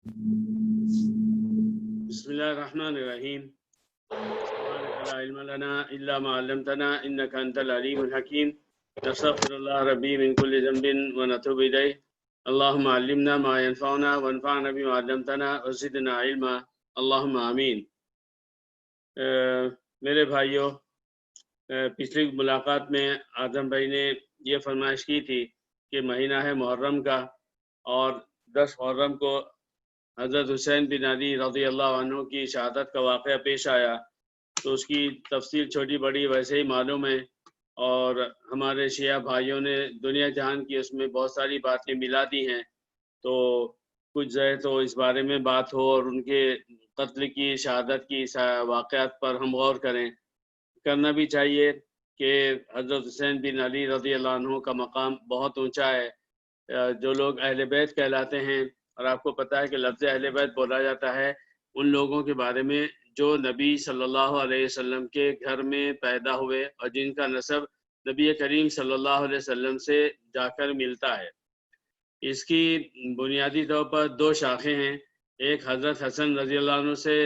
بسم الله الرحمن الرحيم. سبحانك لا علم لنا إلا ما علمتنا إنك أنت العليم الحكيم. نستغفر الله ربي من كل ذنب ونتوب إليه. اللهم علمنا ما ينفعنا وانفعنا بما علمتنا وزدنا علما. اللهم آمین. میرے بھائیوں، پچھلی ملاقات میں اعظم بھائی نے یہ فرمائش کی تھی کہ مہینہ ہے محرم کا، اور 10 محرم کو حضرت حسین بن علی رضی اللہ عنہ کی شہادت کا واقعہ پیش آیا، تو اس کی تفصیل چھوٹی بڑی ویسے ہی معلوم ہے، اور ہمارے شیعہ بھائیوں نے دنیا جہان کی اس میں بہت ساری باتیں ملا دی ہیں، تو کچھ جو ہے تو اس بارے میں بات ہو اور ان کے قتل کی شہادت کی واقعات پر ہم غور کرنا بھی چاہیے کہ حضرت حسین بن علی رضی اللہ عنہ کا مقام بہت اونچا ہے. جو لوگ اہل بیت کہلاتے ہیں، اور آپ کو پتہ ہے کہ لفظ اہل بیت بولا جاتا ہے ان لوگوں کے بارے میں جو نبی صلی اللہ علیہ وسلم کے گھر میں پیدا ہوئے اور جن کا نسب نبی کریم صلی اللہ علیہ وسلم سے جا کر ملتا ہے. اس کی بنیادی طور پر 2 شاخیں ہیں. ایک حضرت حسن رضی اللہ عنہ سے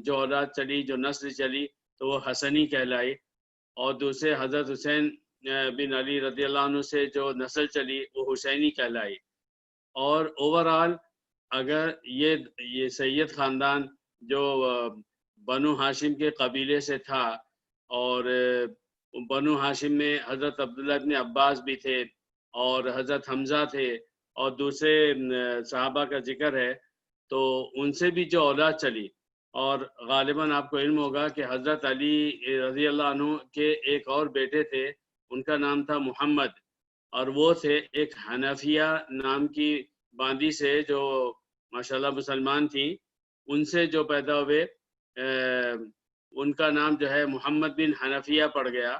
جو اولاد چلی، جو نسل چلی، تو وہ حسنی کہلائی، اور دوسرے حضرت حسین بن علی رضی اللہ عنہ سے جو نسل چلی وہ حسینی کہلائی. اور اوورآل اگر یہ سید خاندان جو بنو ہاشم کے قبیلے سے تھا، اور بنو ہاشم میں حضرت عبداللہ بن عباس بھی تھے اور حضرت حمزہ تھے اور دوسرے صحابہ کا ذکر ہے، تو ان سے بھی جو اولاد چلی، اور غالباً آپ کو علم ہوگا کہ حضرت علی رضی اللہ عنہ کے ایک اور بیٹے تھے، ان کا نام تھا محمد، اور وہ تھے ایک حنفیہ نام کی باندی سے جو ماشاءاللہ مسلمان تھیں، ان سے جو پیدا ہوئے، ان کا نام جو ہے محمد بن حنفیہ پڑ گیا،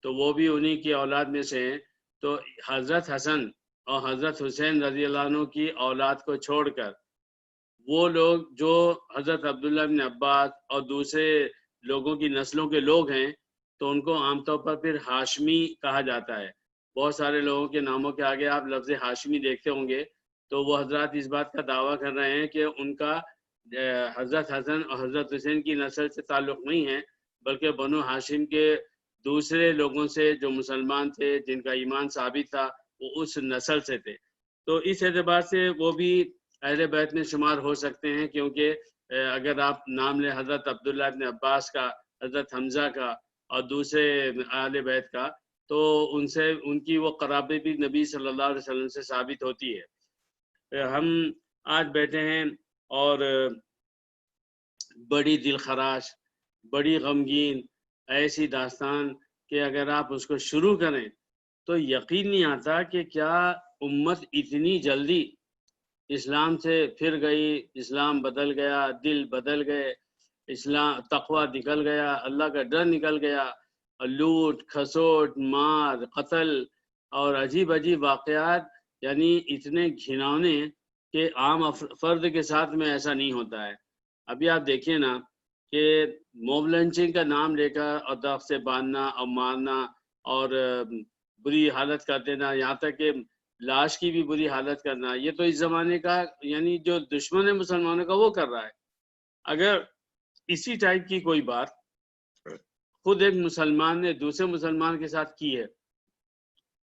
تو وہ بھی انہی کی اولاد میں سے ہیں. تو حضرت حسن اور حضرت حسین رضی اللہ عنہ کی اولاد کو چھوڑ کر وہ لوگ جو حضرت عبداللہ بن عباس اور دوسرے لوگوں کی نسلوں کے لوگ ہیں، تو ان کو عام طور پر پھر ہاشمی کہا جاتا ہے. بہت سارے لوگوں کے ناموں کے آگے آپ لفظ ہاشمی دیکھتے ہوں گے، تو وہ حضرات اس بات کا دعویٰ کر رہے ہیں کہ ان کا حضرت حسن اور حضرت حسین کی نسل سے تعلق نہیں ہے، بلکہ بنو ہاشم کے دوسرے لوگوں سے جو مسلمان تھے، جن کا ایمان ثابت تھا، وہ اس نسل سے تھے. تو اس اعتبار سے وہ بھی اہل بیت میں شمار ہو سکتے ہیں، کیونکہ اگر آپ نام لیں حضرت عبداللہ بن عباس کا، حضرت حمزہ کا اور دوسرے اہل بیت کا، تو ان کی وہ قرابت بھی نبی صلی اللہ علیہ وسلم سے ثابت ہوتی ہے. ہم آج بیٹھے ہیں اور بڑی دل خراش، بڑی غمگین ایسی داستان کہ اگر آپ اس کو شروع کریں تو یقین نہیں آتا کہ کیا امت اتنی جلدی اسلام سے پھر گئی، اسلام بدل گیا، دل بدل گئے، اسلام تقوی نکل گیا، اللہ کا ڈر نکل گیا، لوٹ کھسوٹ مار قتل اور عجیب عجیب واقعات، یعنی اتنے گھناؤنے کہ عام فرد کے ساتھ میں ایسا نہیں ہوتا ہے. ابھی آپ دیکھیں نا کہ موب لنچنگ کا نام لے کر اور درخت سے باندھنا اور مارنا اور بری حالت کر دینا، یہاں تک کہ لاش کی بھی بری حالت کرنا، یہ تو اس زمانے کا یعنی جو دشمن ہے مسلمانوں کا وہ کر رہا ہے. اگر اسی ٹائپ کی کوئی بات خود ایک مسلمان نے دوسرے مسلمان کے ساتھ کی ہے،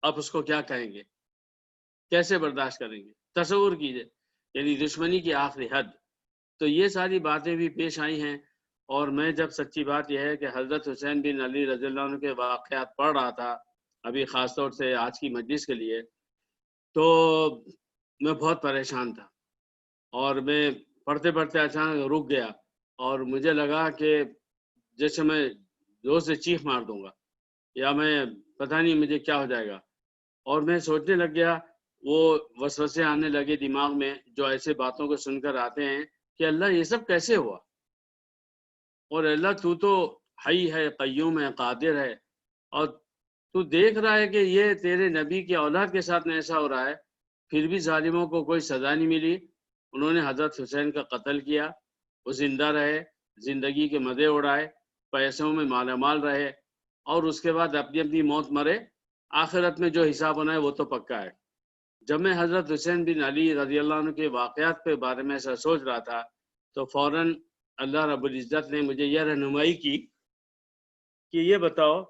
آپ اس کو کیا کہیں گے؟ کیسے برداشت کریں گے؟ تصور کیجئے، یعنی دشمنی کی آخری حد. تو یہ ساری باتیں بھی پیش آئی ہیں، اور میں جب سچی بات یہ ہے کہ حضرت حسین بن علی رضی اللہ عنہ کے واقعات پڑھ رہا تھا ابھی خاص طور سے آج کی مجلس کے لیے، تو میں بہت پریشان تھا، اور میں پڑھتے پڑھتے اچانک رک گیا، اور مجھے لگا کہ جیسے میں زور سے چیخ مار دوں گا، یا میں پتہ نہیں مجھے کیا ہو جائے گا. اور میں سوچنے لگ گیا، وہ وسوسے آنے لگے دماغ میں جو ایسے باتوں کو سن کر آتے ہیں کہ اللہ یہ سب کیسے ہوا، اور اللہ تو حی ہے، قیوم ہے، قادر ہے، اور تو دیکھ رہا ہے کہ یہ تیرے نبی کی اولاد کے ساتھ میں ایسا ہو رہا ہے، پھر بھی ظالموں کو کوئی سزا نہیں ملی. انہوں نے حضرت حسین کا قتل کیا، وہ زندہ رہے، زندگی کے مزے اڑائے، پیسوں میں مالا مال رہے، اور اس کے بعد اپنی اپنی موت مرے. آخرت میں جو حساب ہونا ہے وہ تو پکا ہے. جب میں حضرت حسین بن علی رضی اللہ عنہ کے واقعات کے بارے میں ایسا سوچ رہا تھا تو فوراً اللہ رب العزت نے مجھے یہ رہنمائی کی کہ یہ بتاؤ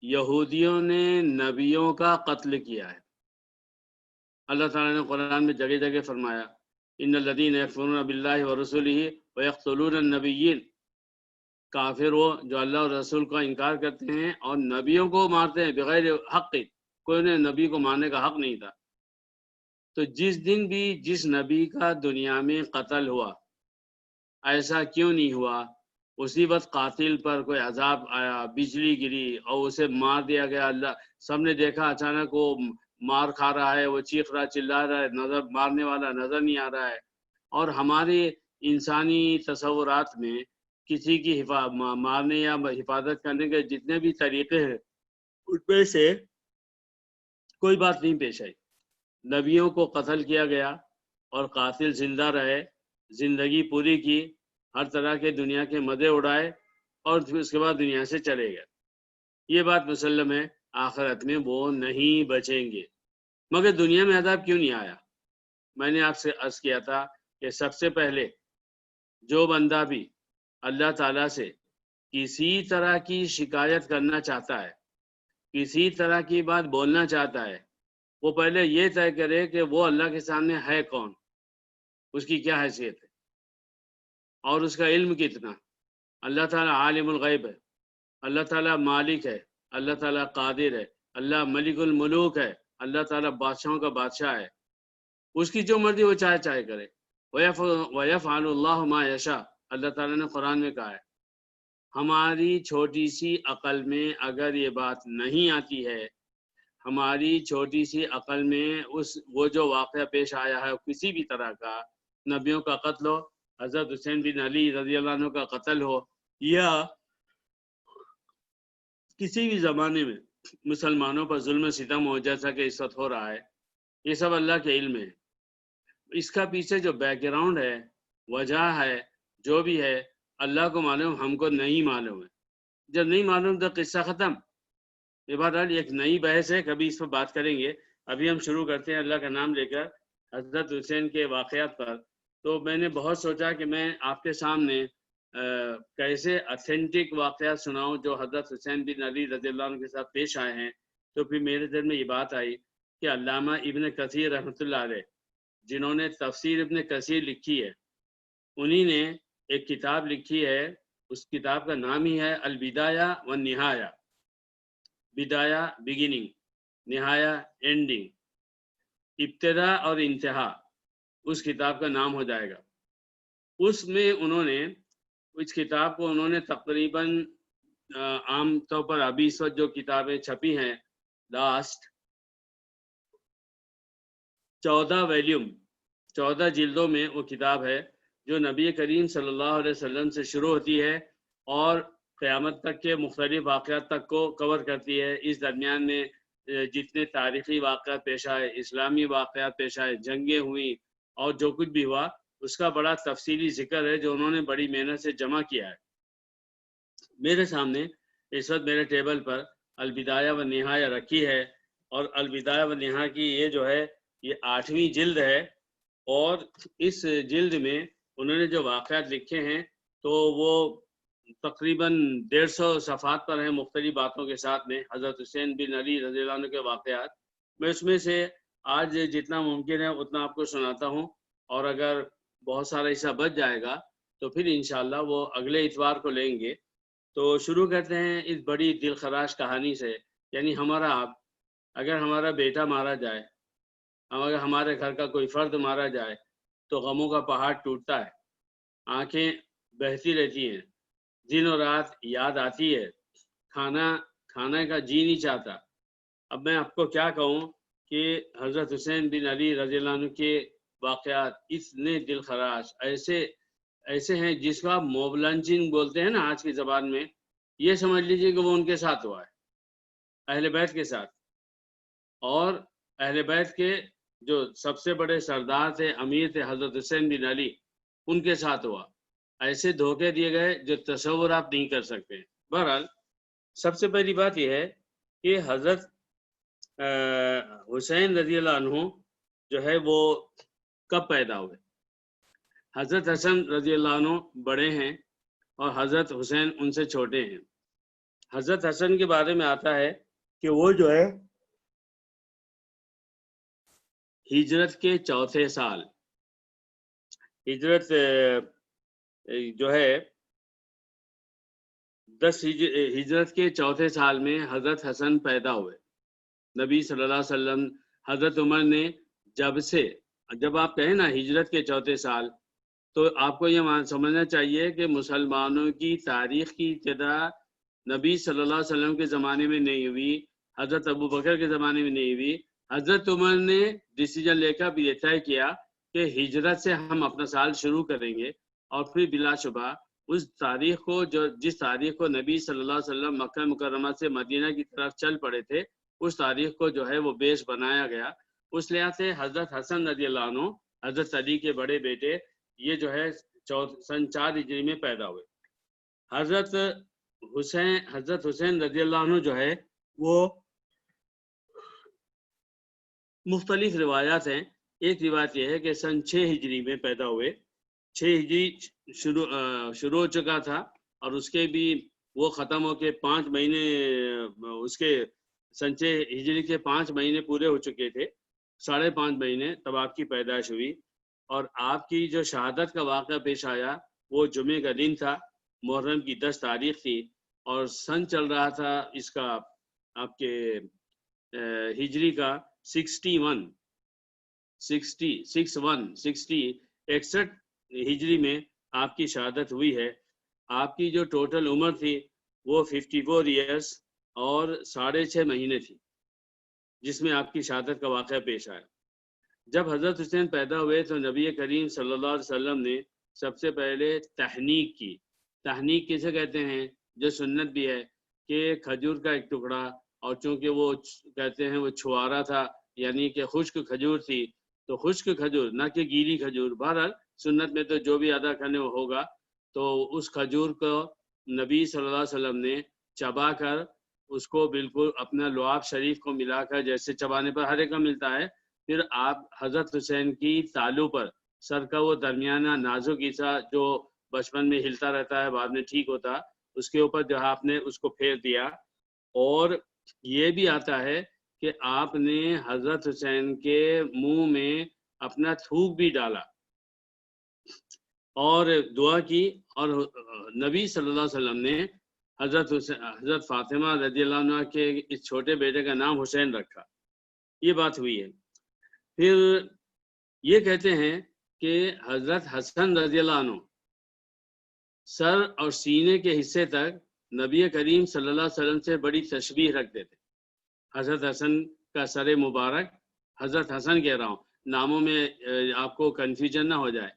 یہودیوں نے نبیوں کا قتل کیا ہے۔ اللہ تعالیٰ نے قرآن میں جگہ جگہ فرمایا ان الذین یکفرون باللہ ورسولہ ویقتلون النبیین، کافر وہ جو اللہ اور رسول کا انکار کرتے ہیں اور نبیوں کو مارتے ہیں بغیر حق، کوئی انہیں نبی کو مارنے کا حق نہیں تھا۔ تو جس دن بھی جس نبی کا دنیا میں قتل ہوا، ایسا کیوں نہیں ہوا اسی وقت قاتل پر کوئی عذاب آیا، بجلی گری اور اسے مار دیا گیا۔ اللہ سب نے دیکھا اچانک وہ مار کھا رہا ہے، وہ چیخ رہا چلا رہا ہے، نظر مارنے والا نظر نہیں آ رہا ہے۔ اور ہمارے انسانی تصورات میں کسی کی مارنے یا حفاظت کرنے کے جتنے بھی طریقے ہیں ان میں سے کوئی بات نہیں پیش آئی۔ نبیوں کو قتل کیا گیا اور قاتل زندہ رہے، زندگی پوری کی، ہر طرح کے دنیا کے مزے اڑائے اور پھر اس کے بعد دنیا سے چلے گئے۔ یہ بات مسلم ہے، آخرت میں وہ نہیں بچیں گے۔ مگر دنیا میں عذاب کیوں نہیں آیا؟ میں نے آپ سے عرض کیا تھا کہ سب سے پہلے جو بندہ بھی اللہ تعالیٰ سے کسی طرح کی شکایت کرنا چاہتا ہے، کسی طرح کی بات بولنا چاہتا ہے، وہ پہلے یہ طے کرے کہ وہ اللہ کے سامنے ہے کون، اس کی کیا حیثیت ہے اور اس کا علم کتنا۔ اللہ تعالیٰ عالم الغیب ہے، اللہ تعالیٰ مالک ہے، اللہ تعالیٰ قادر ہے، اللہ ملک الملوک ہے، اللہ تعالیٰ بادشاہوں کا بادشاہ ہے، اس کی جو مرضی وہ چاہے کرے۔ وَيَفْعَلُ اللَّهُ مَا يَشَاءُ، اللہ تعالیٰ نے قرآن میں کہا ہے۔ ہماری چھوٹی سی عقل میں اگر یہ بات نہیں آتی ہے، ہماری چھوٹی سی عقل میں وہ جو واقعہ پیش آیا ہے کسی بھی طرح کا، نبیوں کا قتل ہو، حضرت حسین بن علی رضی اللہ عنہ کا قتل ہو، یا کسی بھی زمانے میں مسلمانوں پر ظلم و ستم ہو جیسا کہ اس وقت ہو رہا ہے، یہ سب اللہ کے علم ہے۔ اس کا پیچھے جو بیک گراؤنڈ ہے، وجہ ہے، جو بھی ہے، اللہ کو معلوم، ہم کو نہیں معلوم ہے۔ جب نہیں معلوم تو قصہ ختم۔ یہ بات ایک نئی بحث ہے، کبھی اس پر بات کریں گے۔ ابھی ہم شروع کرتے ہیں اللہ کا نام لے کر حضرت حسین کے واقعات پر۔ تو میں نے بہت سوچا کہ میں آپ کے سامنے کیسے اتھینٹک واقعات سناؤں جو حضرت حسین بن علی رضی اللہ عنہ کے ساتھ پیش آئے ہیں۔ تو پھر میرے دل میں یہ بات آئی کہ علامہ ابن کثیر رحمۃ اللہ علیہ، جنہوں نے تفسیر ابن کثیر لکھی ہے، انہی نے ایک کتاب لکھی ہے، اس کتاب کا نام ہی ہے البدایہ والنہایہ، بدایہ بگننگ، نہایا اینڈنگ، ابتدا اور انتہا، اس کتاب کا نام ہو جائے گا۔ اس میں انہوں نے اس کتاب کو تقریباً عام طور پر ابھی اس وقت جو کتابیں چھپی ہیں لاسٹ 14 ویلیوم 14 جلدوں میں وہ کتاب ہے جو نبی کریم صلی اللہ علیہ وسلم سے شروع ہوتی ہے اور قیامت تک کے مختلف واقعات تک کو کور کرتی ہے۔ اس درمیان میں جتنے تاریخی واقعات پیش آئے، اسلامی واقعات پیش آئے، جنگیں ہوئیں اور جو کچھ بھی ہوا، اس کا بڑا تفصیلی ذکر ہے جو انہوں نے بڑی محنت سے جمع کیا ہے۔ میرے سامنے اس وقت میرے ٹیبل پر البدایہ و نہایہ رکھی ہے، اور البدایہ و نہایہ کی یہ جو ہے یہ 8ویں جلد ہے، اور اس جلد میں انہوں نے جو واقعات لکھے ہیں تو وہ تقریباً 150 صفحات پر ہیں، مختلف باتوں کے ساتھ میں حضرت حسین بن علی رضی اللہ عنہ کے واقعات۔ میں اس میں سے آج جتنا ممکن ہے اتنا آپ کو سناتا ہوں، اور اگر بہت سارا حصہ بچ جائے گا تو پھر انشاءاللہ وہ اگلے اتوار کو لیں گے۔ تو شروع کرتے ہیں اس بڑی دل خراش کہانی سے۔ یعنی اگر ہمارا بیٹا مارا جائے، اگر ہمارے گھر کا کوئی فرد مارا جائے تو غموں کا پہاڑ ٹوٹتا ہے، آنکھیں بہتی رہتی ہیں، دن اور رات یاد آتی ہے، کھانا کا جی نہیں چاہتا۔ اب میں آپ کو کیا کہوں کہ حضرت حسین بن علی رضی اللہ عنہ کے واقعات اتنے دل خراش ایسے ہیں جس کو آپ موب لنچنگ بولتے ہیں نا آج کی زبان میں، یہ سمجھ لیجئے کہ وہ ان کے ساتھ ہوا ہے، اہل بیت کے ساتھ، اور اہل بیت کے جو سب سے بڑے سردار تھے، امیر تھے، حضرت حسین بن علی، ان کے ساتھ ہوا۔ ایسے دھوکے دیے گئے جو تصور آپ نہیں کر سکتے۔ بہرحال سب سے پہلی بات یہ ہے کہ حضرت حسین رضی اللہ عنہ جو ہے وہ کب پیدا ہوئے؟ حضرت حسن رضی اللہ عنہ بڑے ہیں اور حضرت حسین ان سے چھوٹے ہیں۔ حضرت حسن کے بارے میں آتا ہے کہ وہ جو ہے ہجرت کے چوتھے سال، ہجرت جو ہے ہجرت کے چوتھے سال میں حضرت حسن پیدا ہوئے۔ نبی صلی اللہ علیہ وسلم، حضرت عمر نے جب آپ کہیں نا ہجرت کے چوتھے سال، تو آپ کو یہ سمجھنا چاہیے کہ مسلمانوں کی تاریخ کی ابتدا نبی صلی اللہ علیہ وسلم کے زمانے میں نہیں ہوئی، حضرت ابو بکر کے زمانے میں نہیں ہوئی۔ حضرت عمر نے ڈیسیجن لے کر یہ طے کیا کہ ہجرت سے ہم اپنا سال شروع کریں گے، اور پھر بلا شبہ اس تاریخ کو جس تاریخ کو نبی صلی اللہ علیہ وسلم مکہ مکرمہ سے مدینہ کی طرف چل پڑے تھے، اس تاریخ کو جو ہے وہ بیس بنایا گیا۔ اس لحاظ سے حضرت حسن رضی اللہ عنہ، حضرت علی کے بڑے بیٹے، یہ جو ہے سن 4 ہجری میں پیدا ہوئے۔ حضرت حسین رضی اللہ عنہ جو ہے وہ مختلف روایات ہیں۔ ایک روایت یہ ہے کہ سن 6 ہجری میں پیدا ہوئے۔ 6 ہجری شروع ہو چکا تھا، اور اس کے بھی وہ ختم ہو کے 5 مہینے، اس کے سن 6 ہجری کے 5 مہینے پورے ہو چکے تھے، 5.5 مہینے تب آپ کی پیدائش ہوئی۔ اور آپ کی جو شہادت کا واقعہ پیش آیا وہ جمعے کا دن تھا، محرم کی 10 تاریخ تھی، اور سن چل رہا تھا اس کا آپ کے ہجری کا 61 ہجری میں آپ کی شہادت ہوئی ہے۔ آپ کی جو ٹوٹل عمر تھی وہ 54 ایئرس اور 6.5 مہینے تھی، جس میں آپ کی شہادت کا واقعہ پیش آیا۔ جب حضرت حسین پیدا ہوئے تو نبی کریم صلی اللہ علیہ وسلم نے سب سے پہلے تحنیک کی۔ تحنیک کسے کہتے ہیں؟ جو سنت بھی ہے کہ کھجور کا ایک ٹکڑا، اور چونکہ وہ کہتے ہیں وہ چھوارا تھا، یعنی کہ خشک کھجور تھی، تو خشک کھجور نہ کہ گیلی کھجور، بہرحال سنت میں تو جو بھی ادا کرنے ہوگا، تو اس کھجور کو نبی صلی اللہ علیہ وسلم نے چبا کر اس کو بالکل اپنا لعاب شریف کو ملا کر، جیسے چبانے پر ہر ایک کا ملتا ہے، پھر آپ حضرت حسین کی تالو پر سر کا وہ درمیانہ نازک حصہ جو بچپن میں ہلتا رہتا ہے بعد میں ٹھیک ہوتا، اس کے اوپر جو آپ نے اس کو پھیر دیا۔ اور یہ بھی آتا ہے کہ آپ نے حضرت حسین کے منہ میں اپنا تھوک بھی ڈالا اور دعا کی، اور نبی صلی اللہ علیہ وسلم نے حضرت فاطمہ رضی اللہ عنہ کے اس چھوٹے بیٹے کا نام حسین رکھا۔ یہ بات ہوئی ہے۔ پھر یہ کہتے ہیں کہ حضرت حسن رضی اللہ عنہ سر اور سینے کے حصے تک نبی کریم صلی اللہ علیہ وسلم سے بڑی تشبیہ رکھتے تھے۔ حضرت حسن کا سر مبارک، حضرت حسن کہہ رہا ہوں، ناموں میں آپ کو کنفیوژن نہ ہو جائے،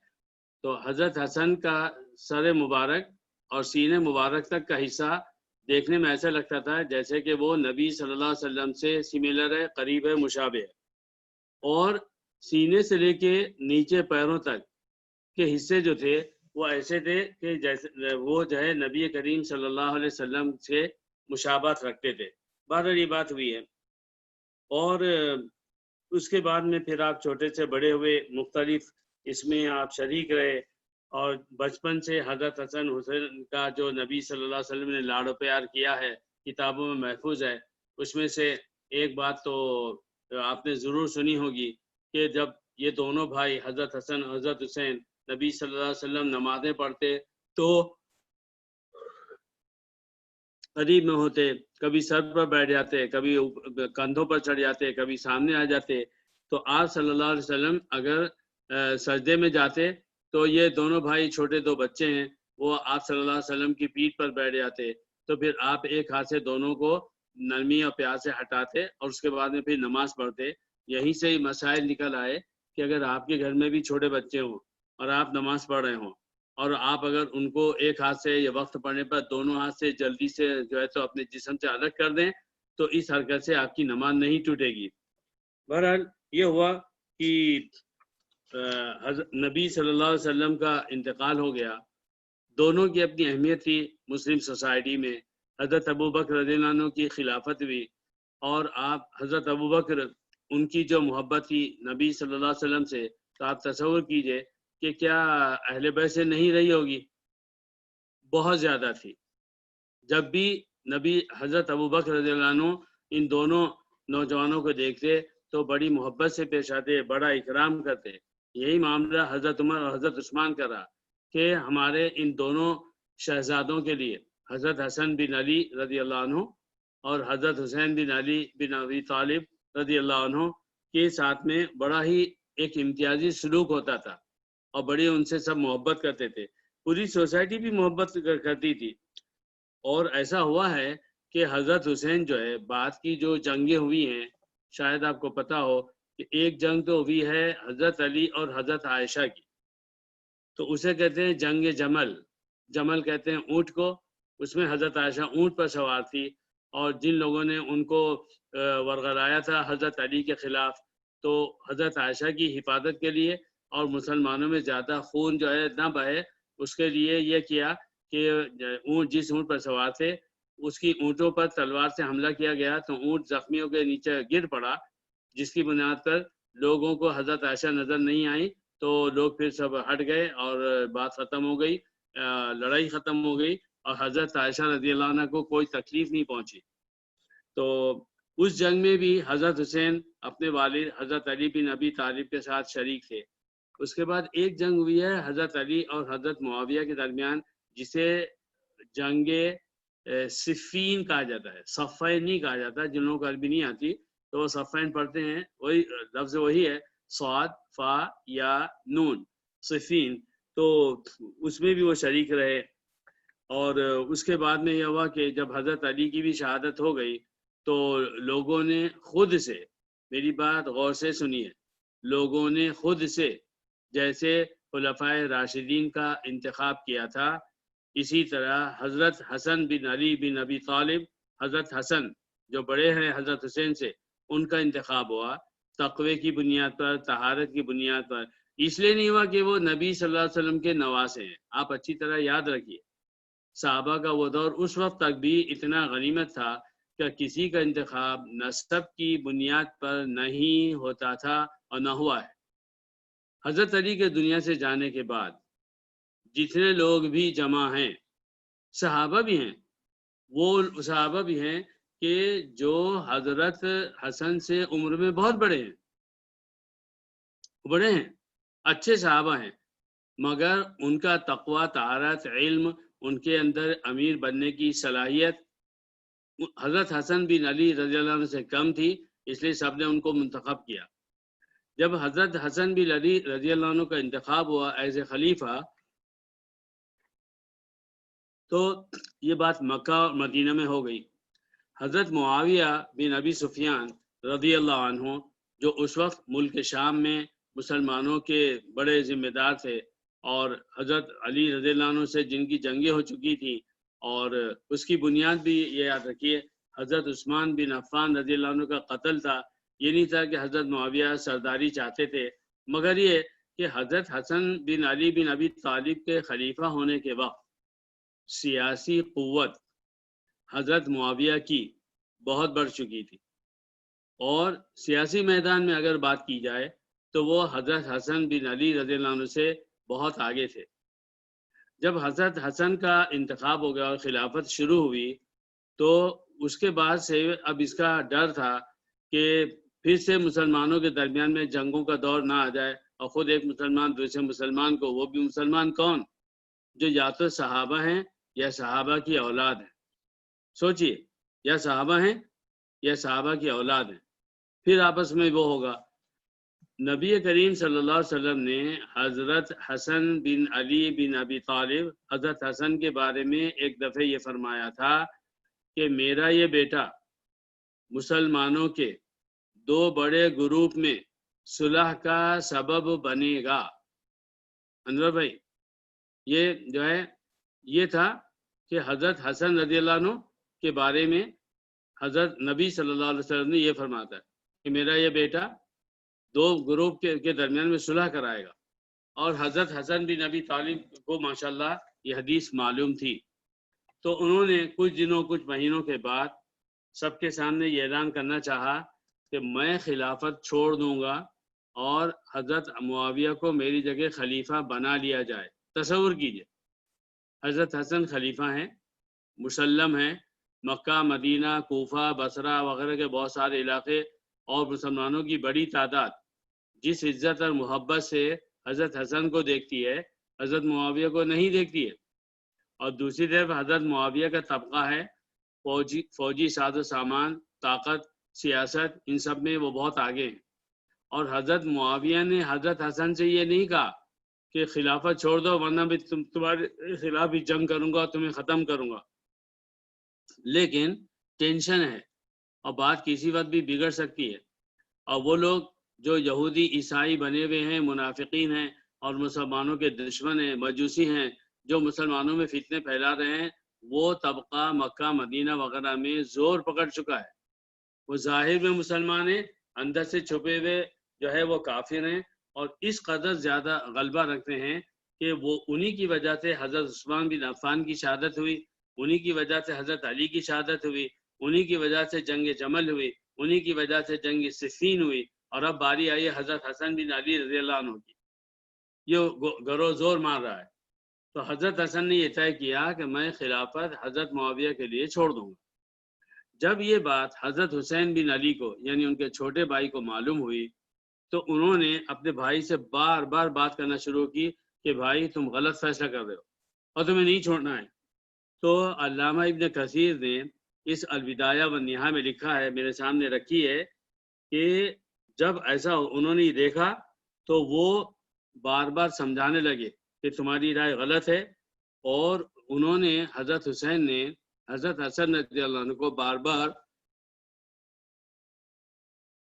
تو حضرت حسن کا سر مبارک اور سینے مبارک تک کا حصہ دیکھنے میں ایسا لگتا تھا جیسے کہ وہ نبی صلی اللہ علیہ وسلم سے سملر ہے، قریب ہے، مشابہ ہے۔ اور سینے سے لے کے نیچے پیروں تک کے حصے جو تھے وہ ایسے تھے کہ جیسے وہ جو ہے نبی کریم صلی اللہ علیہ وسلم سے مشابہت رکھتے تھے۔ بہرحال یہ بات ہوئی ہے۔ اور اس کے بعد میں پھر آپ چھوٹے سے بڑے ہوئے، مختلف اس میں آپ شریک رہے، اور بچپن سے حضرت حسن حسین کا جو نبی صلی اللہ علیہ وسلم نے لاڑ و پیار کیا ہے کتابوں میں محفوظ ہے۔ اس میں سے ایک بات تو آپ نے ضرور سنی ہوگی کہ جب یہ دونوں بھائی حضرت حسن حضرت حسین نبی صلی اللہ علیہ وسلم نمازیں پڑھتے تو قریب میں ہوتے، کبھی سر پر بیٹھ جاتے، کبھی کندھوں پر چڑھ جاتے، کبھی سامنے آ جاتے، تو آپ صلی اللہ علیہ وسلم اگر سجدے میں جاتے تو یہ دونوں بھائی، چھوٹے 2 بچے ہیں، وہ آپ صلی اللہ علیہ وسلم کی پیٹھ پر بیٹھ جاتے، تو پھر آپ ایک ہاتھ سے دونوں کو نرمی اور پیار سے ہٹاتے، اور اس کے بعد میں پھر نماز پڑھتے۔ یہیں سے مسائل نکل آئے کہ اگر آپ کے گھر میں بھی چھوٹے بچے ہوں اور آپ نماز پڑھ رہے ہوں، اور آپ اگر ان کو ایک ہاتھ سے یا وقت پڑنے پر دونوں ہاتھ سے جلدی سے جو ہے تو اپنے جسم سے الگ کر دیں، تو اس حرکت سے آپ کی نماز نہیں ٹوٹے گی۔ بہرحال یہ ہوا کہ نبی صلی اللہ علیہ وسلم کا انتقال ہو گیا۔ دونوں کی اپنی اہمیت تھی مسلم سوسائٹی میں۔ حضرت ابو بکر رضی اللہ عنہ کی خلافت ہوئی، اور آپ حضرت ابو بکر ان کی جو محبت تھی نبی صلی اللہ علیہ وسلم سے، تو آپ تصور کیجئے کہ کیا اہل بیت سے نہیں رہی ہوگی، بہت زیادہ تھی۔ جب بھی نبی حضرت ابوبکر رضی اللہ عنہ ان دونوں نوجوانوں کو دیکھتے تو بڑی محبت سے پیش آتے، بڑا اکرام کرتے۔ یہی معاملہ حضرت عمر اور حضرت عثمان کا رہا کہ ہمارے ان دونوں شہزادوں کے لیے حضرت حسن بن علی رضی اللہ عنہ اور حضرت حسین بن علی بن ابی طالب رضی اللہ عنہ کے ساتھ میں بڑا ہی ایک امتیازی سلوک ہوتا تھا، اور بڑی ان سے سب محبت کرتے تھے، پوری سوسائٹی بھی محبت کرتی تھی۔ اور ایسا ہوا ہے کہ حضرت حسین جو ہے، بعد کی جو جنگیں ہوئی ہیں، شاید آپ کو پتا ہو کہ ایک جنگ تو ہوئی ہے حضرت علی اور حضرت عائشہ کی، تو اسے کہتے ہیں جنگ جمل، جمل کہتے ہیں اونٹ کو، اس میں حضرت عائشہ اونٹ پر سوار تھی، اور جن لوگوں نے ان کو ورغلایا تھا حضرت علی کے خلاف، تو حضرت عائشہ کی حفاظت کے لیے اور مسلمانوں میں زیادہ خون جو ہے نہ بہے، اس کے لیے یہ کیا کہ اونٹ، جس اونٹ پر سوار تھے اس کی اونٹوں پر تلوار سے حملہ کیا گیا، تو اونٹ زخمیوں کے نیچے گر پڑا، جس کی بنیاد پر لوگوں کو حضرت عائشہ نظر نہیں آئی، تو لوگ پھر سب ہٹ گئے اور بات ختم ہو گئی، لڑائی ختم ہو گئی، اور حضرت عائشہ رضی اللہ عنہ کو کوئی تکلیف نہیں پہنچی۔ تو اس جنگ میں بھی حضرت حسین اپنے والد حضرت علی بن ابی طالب کے ساتھ شریک تھے۔ اس کے بعد ایک جنگ ہوئی ہے حضرت علی اور حضرت معاویہ کے درمیان، جسے جنگ صفین کہا جاتا ہے، صفین نہیں کہا جاتا، جن لوگوں کو عربی نہیں آتی تو وہ صفین پڑھتے ہیں، وہی لفظ وہی ہے، صاد فا یا نون، صفین۔ تو اس میں بھی وہ شریک رہے، اور اس کے بعد میں یہ ہوا کہ جب حضرت علی کی بھی شہادت ہو گئی تو لوگوں نے خود سے، میری بات غور سے سنیے، لوگوں نے خود سے جیسے خلفائے راشدین کا انتخاب کیا تھا، اسی طرح حضرت حسن بن علی بن ابی طالب، حضرت حسن جو بڑے ہیں حضرت حسین سے، ان کا انتخاب ہوا تقوی کی بنیاد پر، طہارت کی بنیاد پر۔ اس لیے نہیں ہوا کہ وہ نبی صلی اللہ علیہ وسلم کے نواسے ہیں، آپ اچھی طرح یاد رکھیے، صحابہ کا وہ دور اس وقت تک بھی اتنا غنیمت تھا کہ کسی کا انتخاب نسب کی بنیاد پر نہیں ہوتا تھا اور نہ ہوا ہے۔ حضرت علی کے دنیا سے جانے کے بعد جتنے لوگ بھی جمع ہیں، صحابہ بھی ہیں، وہ صحابہ بھی ہیں کہ جو حضرت حسن سے عمر میں بہت بڑے ہیں، بڑے ہیں، اچھے صحابہ ہیں، مگر ان کا تقوی، طہارت، علم، ان کے اندر امیر بننے کی صلاحیت حضرت حسن بن علی رضی اللہ عنہ سے کم تھی، اس لیے سب نے ان کو منتخب کیا۔ جب حضرت حسن بن علی رضی اللہ عنہ کا انتخاب ہوا ایز اے خلیفہ، تو یہ بات مکہ اور مدینہ میں ہو گئی۔ حضرت معاویہ بن ابی سفیان رضی اللہ عنہ، جو اس وقت ملک شام میں مسلمانوں کے بڑے ذمہ دار تھے، اور حضرت علی رضی اللہ عنہ سے جن کی جنگیں ہو چکی تھیں، اور اس کی بنیاد بھی یہ یاد رکھیے حضرت عثمان بن عفان رضی اللہ عنہ کا قتل تھا۔ یہ نہیں تھا کہ حضرت معاویہ سرداری چاہتے تھے، مگر یہ کہ حضرت حسن بن علی بن ابی طالب کے خلیفہ ہونے کے وقت سیاسی قوت حضرت معاویہ کی بہت بڑھ چکی تھی، اور سیاسی میدان میں اگر بات کی جائے تو وہ حضرت حسن بن علی رضی اللہ عنہ سے بہت آگے تھے۔ جب حضرت حسن کا انتخاب ہو گیا اور خلافت شروع ہوئی، تو اس کے بعد سے اب اس کا ڈر تھا کہ پھر سے مسلمانوں کے درمیان میں جنگوں کا دور نہ آ جائے، اور خود ایک مسلمان دوسرے مسلمان کو، وہ بھی مسلمان کون، جو یا تو صحابہ ہیں یا صحابہ کی اولاد ہیں، سوچئے، یا صحابہ ہیں یا صحابہ کی اولاد ہیں، پھر آپس میں وہ ہوگا۔ نبی کریم صلی اللہ علیہ وسلم نے حضرت حسن بن علی بن ابی طالب، حضرت حسن کے بارے میں ایک دفعہ یہ فرمایا تھا کہ میرا یہ بیٹا مسلمانوں کے دو بڑے گروپ میں صلح کا سبب بنے گا۔ انور بھائی، یہ جو ہے یہ تھا کہ حضرت حسن رضی اللہ عنہ کے بارے میں حضرت نبی صلی اللہ علیہ وسلم نے یہ فرماتا ہے کہ میرا یہ بیٹا دو گروپ کے درمیان میں صلح کرائے گا، اور حضرت حسن بن ابی طالب کو ماشاءاللہ یہ حدیث معلوم تھی، تو انہوں نے کچھ دنوں، کچھ مہینوں کے بعد سب کے سامنے یہ اعلان کرنا چاہا کہ میں خلافت چھوڑ دوں گا اور حضرت معاویہ کو میری جگہ خلیفہ بنا لیا جائے۔ تصور کیجئے، حضرت حسن خلیفہ ہیں، مسلم ہیں، مکہ، مدینہ، کوفہ، بصرہ وغیرہ کے بہت سارے علاقے اور مسلمانوں کی بڑی تعداد جس عزت اور محبت سے حضرت حسن کو دیکھتی ہے، حضرت معاویہ کو نہیں دیکھتی ہے۔ اور دوسری طرف حضرت معاویہ کا طبقہ ہے، فوجی ساز و سامان، طاقت، سیاست، ان سب میں وہ بہت آگے ہیں۔ اور حضرت معاویہ نے حضرت حسن سے یہ نہیں کہا کہ خلافت چھوڑ دو ورنہ بھی تمہارے خلاف بھی جنگ کروں گا اور تمہیں ختم کروں گا، لیکن ٹینشن ہے اور بات کسی وقت بھی بگڑ سکتی ہے۔ اور وہ لوگ جو یہودی عیسائی بنے ہوئے ہیں، منافقین ہیں اور مسلمانوں کے دشمن ہیں، مجوسی ہیں، جو مسلمانوں میں فتنے پھیلا رہے ہیں، وہ طبقہ مکہ، مدینہ وغیرہ میں زور پکڑ چکا ہے۔ وہ ظاہر میں مسلمان ہیں، اندر سے چھپے ہوئے جو ہے وہ کافر ہیں، اور اس قدر زیادہ غلبہ رکھتے ہیں کہ وہ انہی کی وجہ سے حضرت عثمان بن عفان کی شہادت ہوئی، انہی کی وجہ سے حضرت علی کی شہادت ہوئی، انہی کی وجہ سے جنگ جمل ہوئی، انہی کی وجہ سے جنگ صفین ہوئی، اور اب باری آئی حضرت حسن بن علی رضی اللہ عنہ کی۔ یہ گرو زور مار رہا ہے۔ تو حضرت حسن نے یہ طے کیا کہ میں خلافت حضرت معاویہ کے لیے چھوڑ دوں گا۔ جب یہ بات حضرت حسین بن علی کو یعنی ان کے چھوٹے بھائی کو معلوم ہوئی تو انہوں نے اپنے بھائی سے بار بار بات کرنا شروع کی کہ بھائی تم غلط فیصلہ کر رہے ہو اور تمہیں نہیں چھوڑنا ہے۔ تو علامہ ابن کثیر نے اس البدایہ والنہایہ میں لکھا ہے، میرے سامنے رکھی ہے، کہ جب ایسا انہوں نے دیکھا تو وہ بار بار سمجھانے لگے کہ تمہاری رائے غلط ہے، اور انہوں نے حضرت حسین نے حضرت حسن رضی اللہ عنہ کو بار بار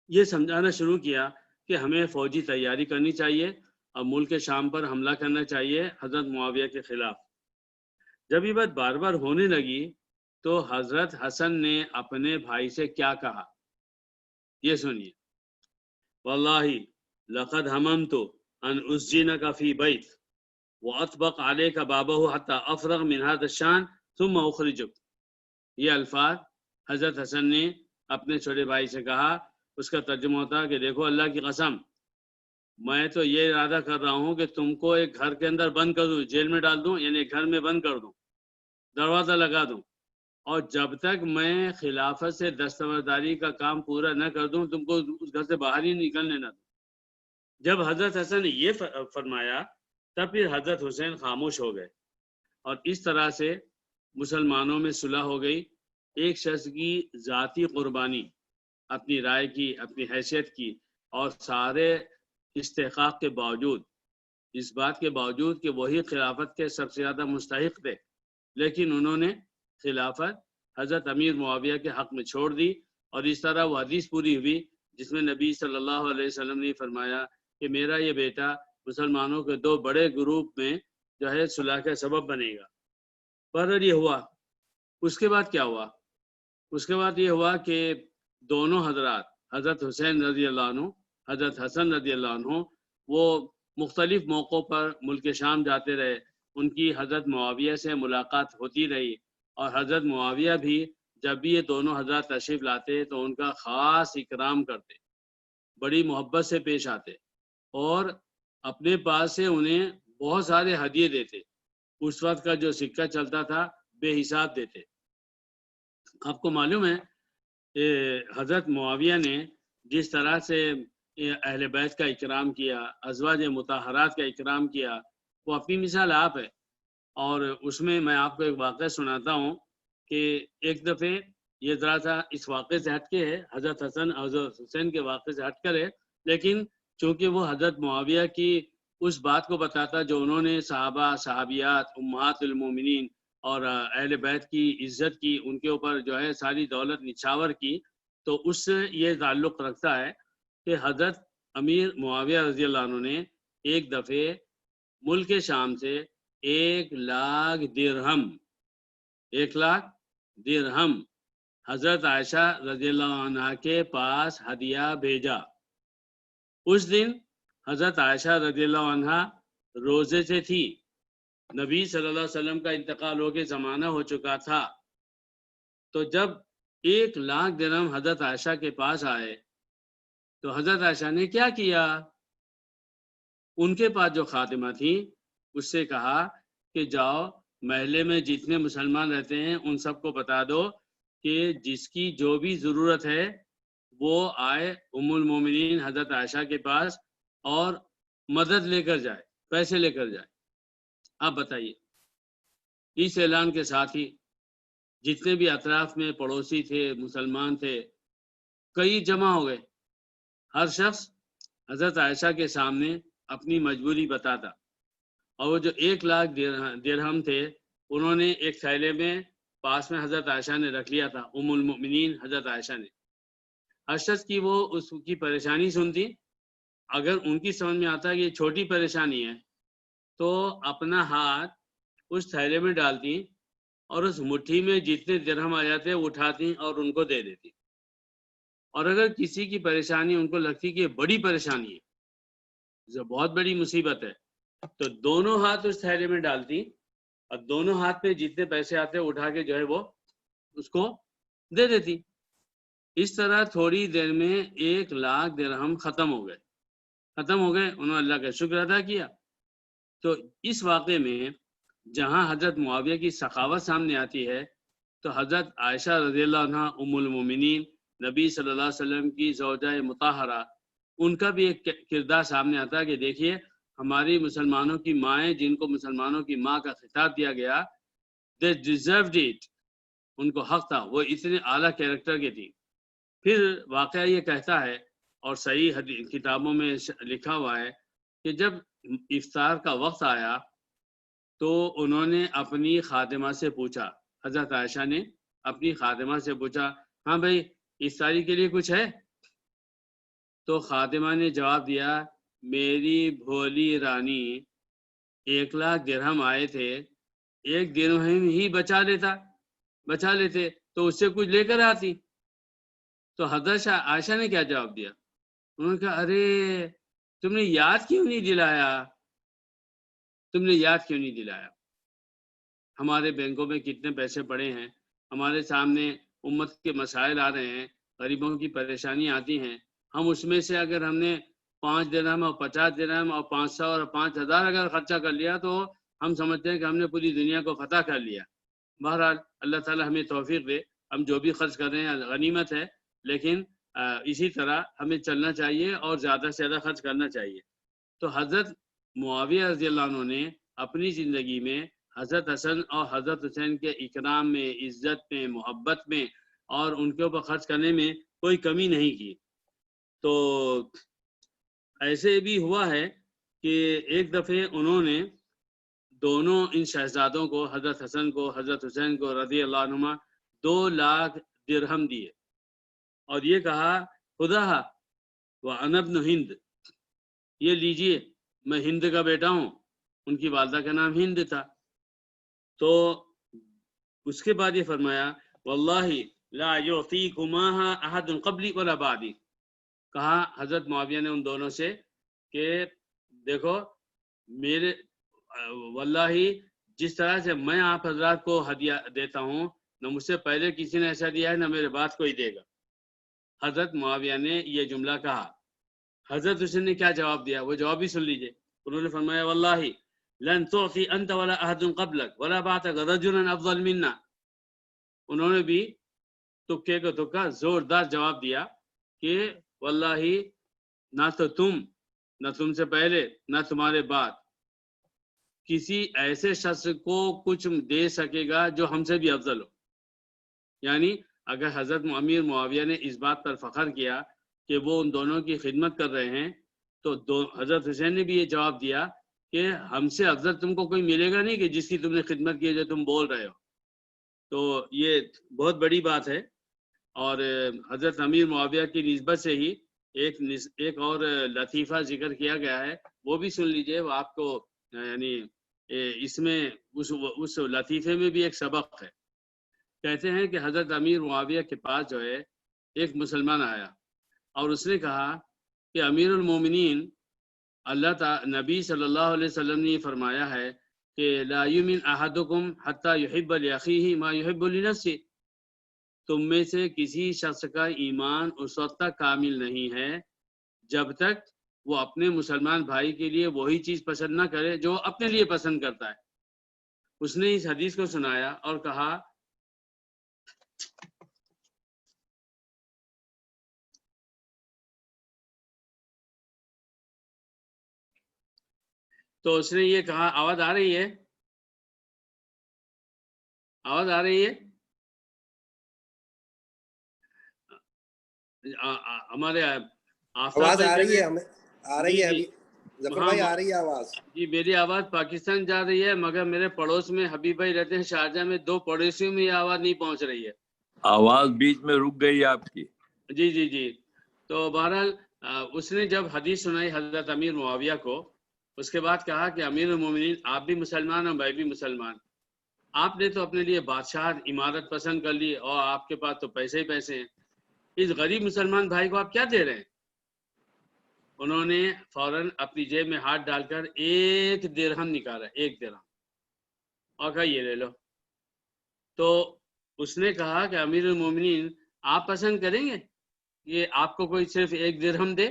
یہ سمجھانا شروع کیا کہ ہمیں فوجی تیاری کرنی چاہیے اور ملک شام پر حملہ کرنا چاہیے حضرت معاویہ کے خلاف۔ جب یہ بات بار بار ہونے لگی تو حضرت حسن نے اپنے بھائی سے کیا کہا، یہ سنیے۔ واللہ لقد ہممت ان اسجنک فی بیت واطبق علیک بابہ حتی افرغ من هذا الشان ثم اخرجک۔ یہ الفاظ حضرت حسن نے اپنے چھوٹے بھائی سے کہا۔ اس کا ترجمہ ہوتا کہ دیکھو اللہ کی قسم، میں تو یہ ارادہ کر رہا ہوں کہ تم کو ایک گھر کے اندر بند کر دوں، جیل میں ڈال دوں، یعنی گھر میں بند کر دوں، دروازہ لگا دوں، اور جب تک میں خلافت سے دستبرداری کا کام پورا نہ کر دوں تم کو اس گھر سے باہر ہی نکلنے نہ دوں۔ جب حضرت حسن نے یہ فرمایا تب پھر حضرت حسین خاموش ہو گئے، اور اس طرح سے مسلمانوں میں صلح ہو گئی۔ ایک شخص کی ذاتی قربانی، اپنی رائے کی، اپنی حیثیت کی، اور سارے استحقاق کے باوجود، اس بات کے باوجود کہ وہی خلافت کے سب سے زیادہ مستحق تھے، لیکن انہوں نے خلافت حضرت امیر معاویہ کے حق میں چھوڑ دی۔ اور اس طرح وہ حدیث پوری ہوئی جس میں نبی صلی اللہ علیہ وسلم نے فرمایا کہ میرا یہ بیٹا مسلمانوں کے دو بڑے گروپ میں جو ہے صلح کا سبب بنے گا۔ پر یہ ہوا۔ اس کے بعد کیا ہوا؟ اس کے بعد یہ ہوا کہ دونوں حضرات، حضرت حسین رضی اللہ عنہ، حضرت حسن رضی اللہ عنہ، وہ مختلف موقعوں پر ملک شام جاتے رہے، ان کی حضرت معاویہ سے ملاقات ہوتی رہی، اور حضرت معاویہ بھی جب بھی یہ دونوں حضرات تشریف لاتے تو ان کا خاص اکرام کرتے، بڑی محبت سے پیش آتے، اور اپنے پاس سے انہیں بہت سارے ہدیے دیتے۔ اس وقت کا جو سکہ چلتا تھا بے حساب دیتے۔ آپ کو معلوم ہے حضرت معاویہ نے جس طرح سے اہل بیت کا اکرام کیا، ازواج مطہرات کا اکرام کیا، وہ اپنی مثال آپ ہے۔ اور اس میں میں آپ کو ایک واقعہ سناتا ہوں کہ ایک دفعہ یہ ذرا سا اس واقعے سے ہٹ کے ہے، حضرت حسن حضرت حسین کے واقعے سے ہٹ کر ہے، لیکن چونکہ وہ حضرت معاویہ کی اس بات کو بتاتا جو انہوں نے صحابہ، صحابیات، امہات المومنین اور اہل بیت کی عزت کی، ان کے اوپر جو ہے ساری دولت نچھاور کی، تو اس سے یہ تعلق رکھتا ہے کہ حضرت امیر معاویہ رضی اللہ عنہ نے ایک دفعہ ملک شام سے 1,00,000 درہم 1,00,000 درہم حضرت عائشہ رضی اللہ عنہ کے پاس ہدیہ بھیجا۔ اس دن حضرت عائشہ رضی اللہ عنہ روزے سے تھی، نبی صلی اللہ علیہ وسلم کا انتقال ہو کے زمانہ ہو چکا تھا۔ تو جب 1,00,000 درہم حضرت عائشہ کے پاس آئے تو حضرت عائشہ نے کیا کیا؟ ان کے پاس جو خادمہ تھی اس سے کہا کہ جاؤ محلے میں جتنے مسلمان رہتے ہیں ان سب کو بتا دو کہ جس کی جو بھی ضرورت ہے وہ آئے ام المومنین حضرت عائشہ کے پاس اور مدد لے کر جائے، پیسے لے کر جائے۔ آپ بتائیے، اس اعلان کے ساتھ ہی جتنے بھی اطراف میں پڑوسی تھے، مسلمان تھے، کئی جمع ہو گئے۔ ہر شخص حضرت عائشہ کے سامنے اپنی مجبوری بتاتا، اور وہ جو 1,00,000 درہم تھے انہوں نے ایک تھیلے میں پاس میں حضرت عائشہ نے رکھ لیا تھا، ام المؤمنین حضرت عائشہ نے۔ ہر شخص کی وہ اس کی پریشانی سنتی، اگر ان کی سمجھ میں آتا کہ یہ چھوٹی پریشانی ہے تو اپنا ہاتھ اس تھیلے میں ڈالتی اور اس مٹھی میں جتنے درہم آ جاتے اٹھاتی اور ان کو دے دیتی۔ اور اگر کسی کی پریشانی ان کو لگتی کہ یہ بڑی پریشانی ہے، جو بہت بڑی مصیبت ہے، تو دونوں ہاتھ اس تھیلے میں ڈالتی اور دونوں ہاتھ پہ جتنے پیسے آتے اٹھا کے جو ہے وہ اس کو دے دیتی۔ اس طرح تھوڑی دیر میں 1,00,000 درہم ختم ہو گئے۔ انہوں نے اللہ کا شکر ادا کیا۔ تو اس واقعے میں جہاں حضرت معاویہ کی سخاوت سامنے آتی ہے تو حضرت عائشہ رضی اللہ عنہ ام المومنین، نبی صلی اللہ علیہ وسلم کی زوجہ مطہرہ، ان کا بھی ایک کردار سامنے آتا ہے کہ دیکھیے ہماری مسلمانوں کی مائیں، جن کو مسلمانوں کی ماں کا خطاب دیا گیا، they deserved it، ان کو حق تھا، وہ اتنے اعلیٰ کیریکٹر کی تھی۔ پھر واقعہ یہ کہتا ہے اور صحیح کتابوں میں لکھا ہوا ہے کہ جب افطار کا وقت آیا تو انہوں نے اپنی خادمہ سے پوچھا، حضرت عائشہ نے اپنی خادمہ سے پوچھا، ہاں بھائی افطاری کے لیے کچھ ہے؟ تو خادمہ نے جواب دیا، میری بھولی رانی 1,00,000 درہم آئے تھے، 1 درہم ہی بچا لیتے تو اس سے کچھ لے کر آتی۔ تو حضرت عائشہ نے کیا جواب دیا؟ انہوں نے کہا، ارے تم نے یاد کیوں نہیں دلایا؟ ہمارے بینکوں میں کتنے پیسے پڑے ہیں، ہمارے سامنے امت کے مسائل آ رہے ہیں، غریبوں کی پریشانی آتی ہیں، ہم اس میں سے اگر ہم نے 5 درہم اور 50 درہم اور 500 اور 5,000 اگر خرچہ کر لیا تو ہم سمجھتے ہیں کہ ہم نے پوری دنیا کو فتح کر لیا۔ بہرحال اللہ تعالیٰ ہمیں توفیق دے، ہم جو بھی خرچ کر رہے ہیں غنیمت ہے، لیکن اسی طرح ہمیں چلنا چاہیے اور زیادہ سے زیادہ خرچ کرنا چاہیے۔ تو حضرت معاویہ رضی اللہ عنہ نے اپنی زندگی میں حضرت حسن اور حضرت حسین کے اکرام میں، عزت میں، محبت میں اور ان کے اوپر خرچ کرنے میں کوئی کمی نہیں کی۔ تو ایسے بھی ہوا ہے کہ ایک دفعہ انہوں نے دونوں ان شہزادوں کو، حضرت حسن کو حضرت حسین کو رضی اللہ عنہما، 2,00,000 درہم دیے اور یہ کہا، خدا وَأَنَا ابْنُ ہند، یہ لیجئے میں ہند کا بیٹا ہوں، ان کی والدہ کا نام ہند تھا۔ تو اس کے بعد یہ فرمایا، واللہ لا یعطیکماہا احد قبلی ولا بعدی، کہا حضرت معاویہ نے ان دونوں سے کہ دیکھو میرے واللہ جس طرح سے میں آپ حضرات کو ہدیہ دیتا ہوں، نہ مجھ سے پہلے کسی نے ایسا دیا ہے، نہ میرے بعد کوئی دے گا۔ حضرت معاویہ نے یہ جملہ کہا۔ حضرت حسین نے کیا جواب دیا، وہ جواب بھی سن لیجئے۔ انہوں نے فرمایا، واللہ لن تعطی انت ولا احد قبلک ولا بعدک رجلا افضل منا۔ انہوں نے بھی تکے کو تکا زوردار جواب دیا کہ واللہ نہ تو تم سے پہلے نہ تمہارے بعد کسی ایسے شخص کو کچھ دے سکے گا جو ہم سے بھی افضل ہو۔ یعنی اگر حضرت امیر معاویہ نے اس بات پر فخر کیا کہ وہ ان دونوں کی خدمت کر رہے ہیں، تو حضرت حسین نے بھی یہ جواب دیا کہ ہم سے افضل تم کو کوئی ملے گا نہیں کہ جس کی تم نے خدمت کی جو تم بول رہے ہو۔ تو یہ بہت بڑی بات ہے۔ اور حضرت امیر معاویہ کی نسبت سے ہی ایک اور لطیفہ ذکر کیا گیا ہے، وہ بھی سن لیجئے۔ وہ آپ کو یعنی اس میں اس لطیفے میں بھی ایک سبق ہے۔ کہتے ہیں کہ حضرت امیر معاویہ کے پاس جو ہے ایک مسلمان آیا اور اس نے کہا کہ امیر المومنین، نبی صلی اللہ علیہ وسلم نے فرمایا ہے کہ لا یؤمن احدکم حتی یحب لاخیہ ما یحب لنفسہ، تم میں سے کسی شخص کا ایمان اس وقت تک کامل نہیں ہے جب تک وہ اپنے مسلمان بھائی کے لیے وہی چیز پسند نہ کرے جو اپنے لیے پسند کرتا ہے۔ اس نے اس حدیث کو سنایا اور کہا تو اس نے یہ کہا، آواز آ رہی ہے؟ آواز آ رہی ہے؟ ہمارے آفتاب آواز بھائی آ رہی کہہ ہے، رہے ہمیں آ رہی ہے ابھی ظفر ہاں بھائی، آ رہی ہے آواز؟ جی میری آواز پاکستان جا رہی ہے، مگر میرے پڑوس میں حبیب بھائی رہتے ہیں شارجہ میں، 2 پڑوسیوں میں یہ آواز نہیں پہنچ رہی ہے۔ آواز بیچ میں رک گئی آپ کی۔ جی جی جی۔ تو بہرحال اس نے جب حدیث سنائی حضرت امیر معاویہ کو، اس کے بعد کہا کہ امیر المومنین آپ بھی مسلمان اور میں بھی مسلمان، آپ نے تو اپنے لیے بادشاہت عمارت پسند کر لی اور آپ کے پاس تو پیسے ہی پیسے ہیں، اس غریب مسلمان بھائی کو آپ کیا دے رہے ہیں؟ انہوں نے فوراً اپنی جیب میں ہاتھ ڈال کر 1 درہم نکالا، 1 درہم، اور کہا یہ لے لو۔ تو اس نے کہا کہ امیر المومنین آپ پسند کریں گے کہ آپ کو کوئی صرف 1 درہم دے؟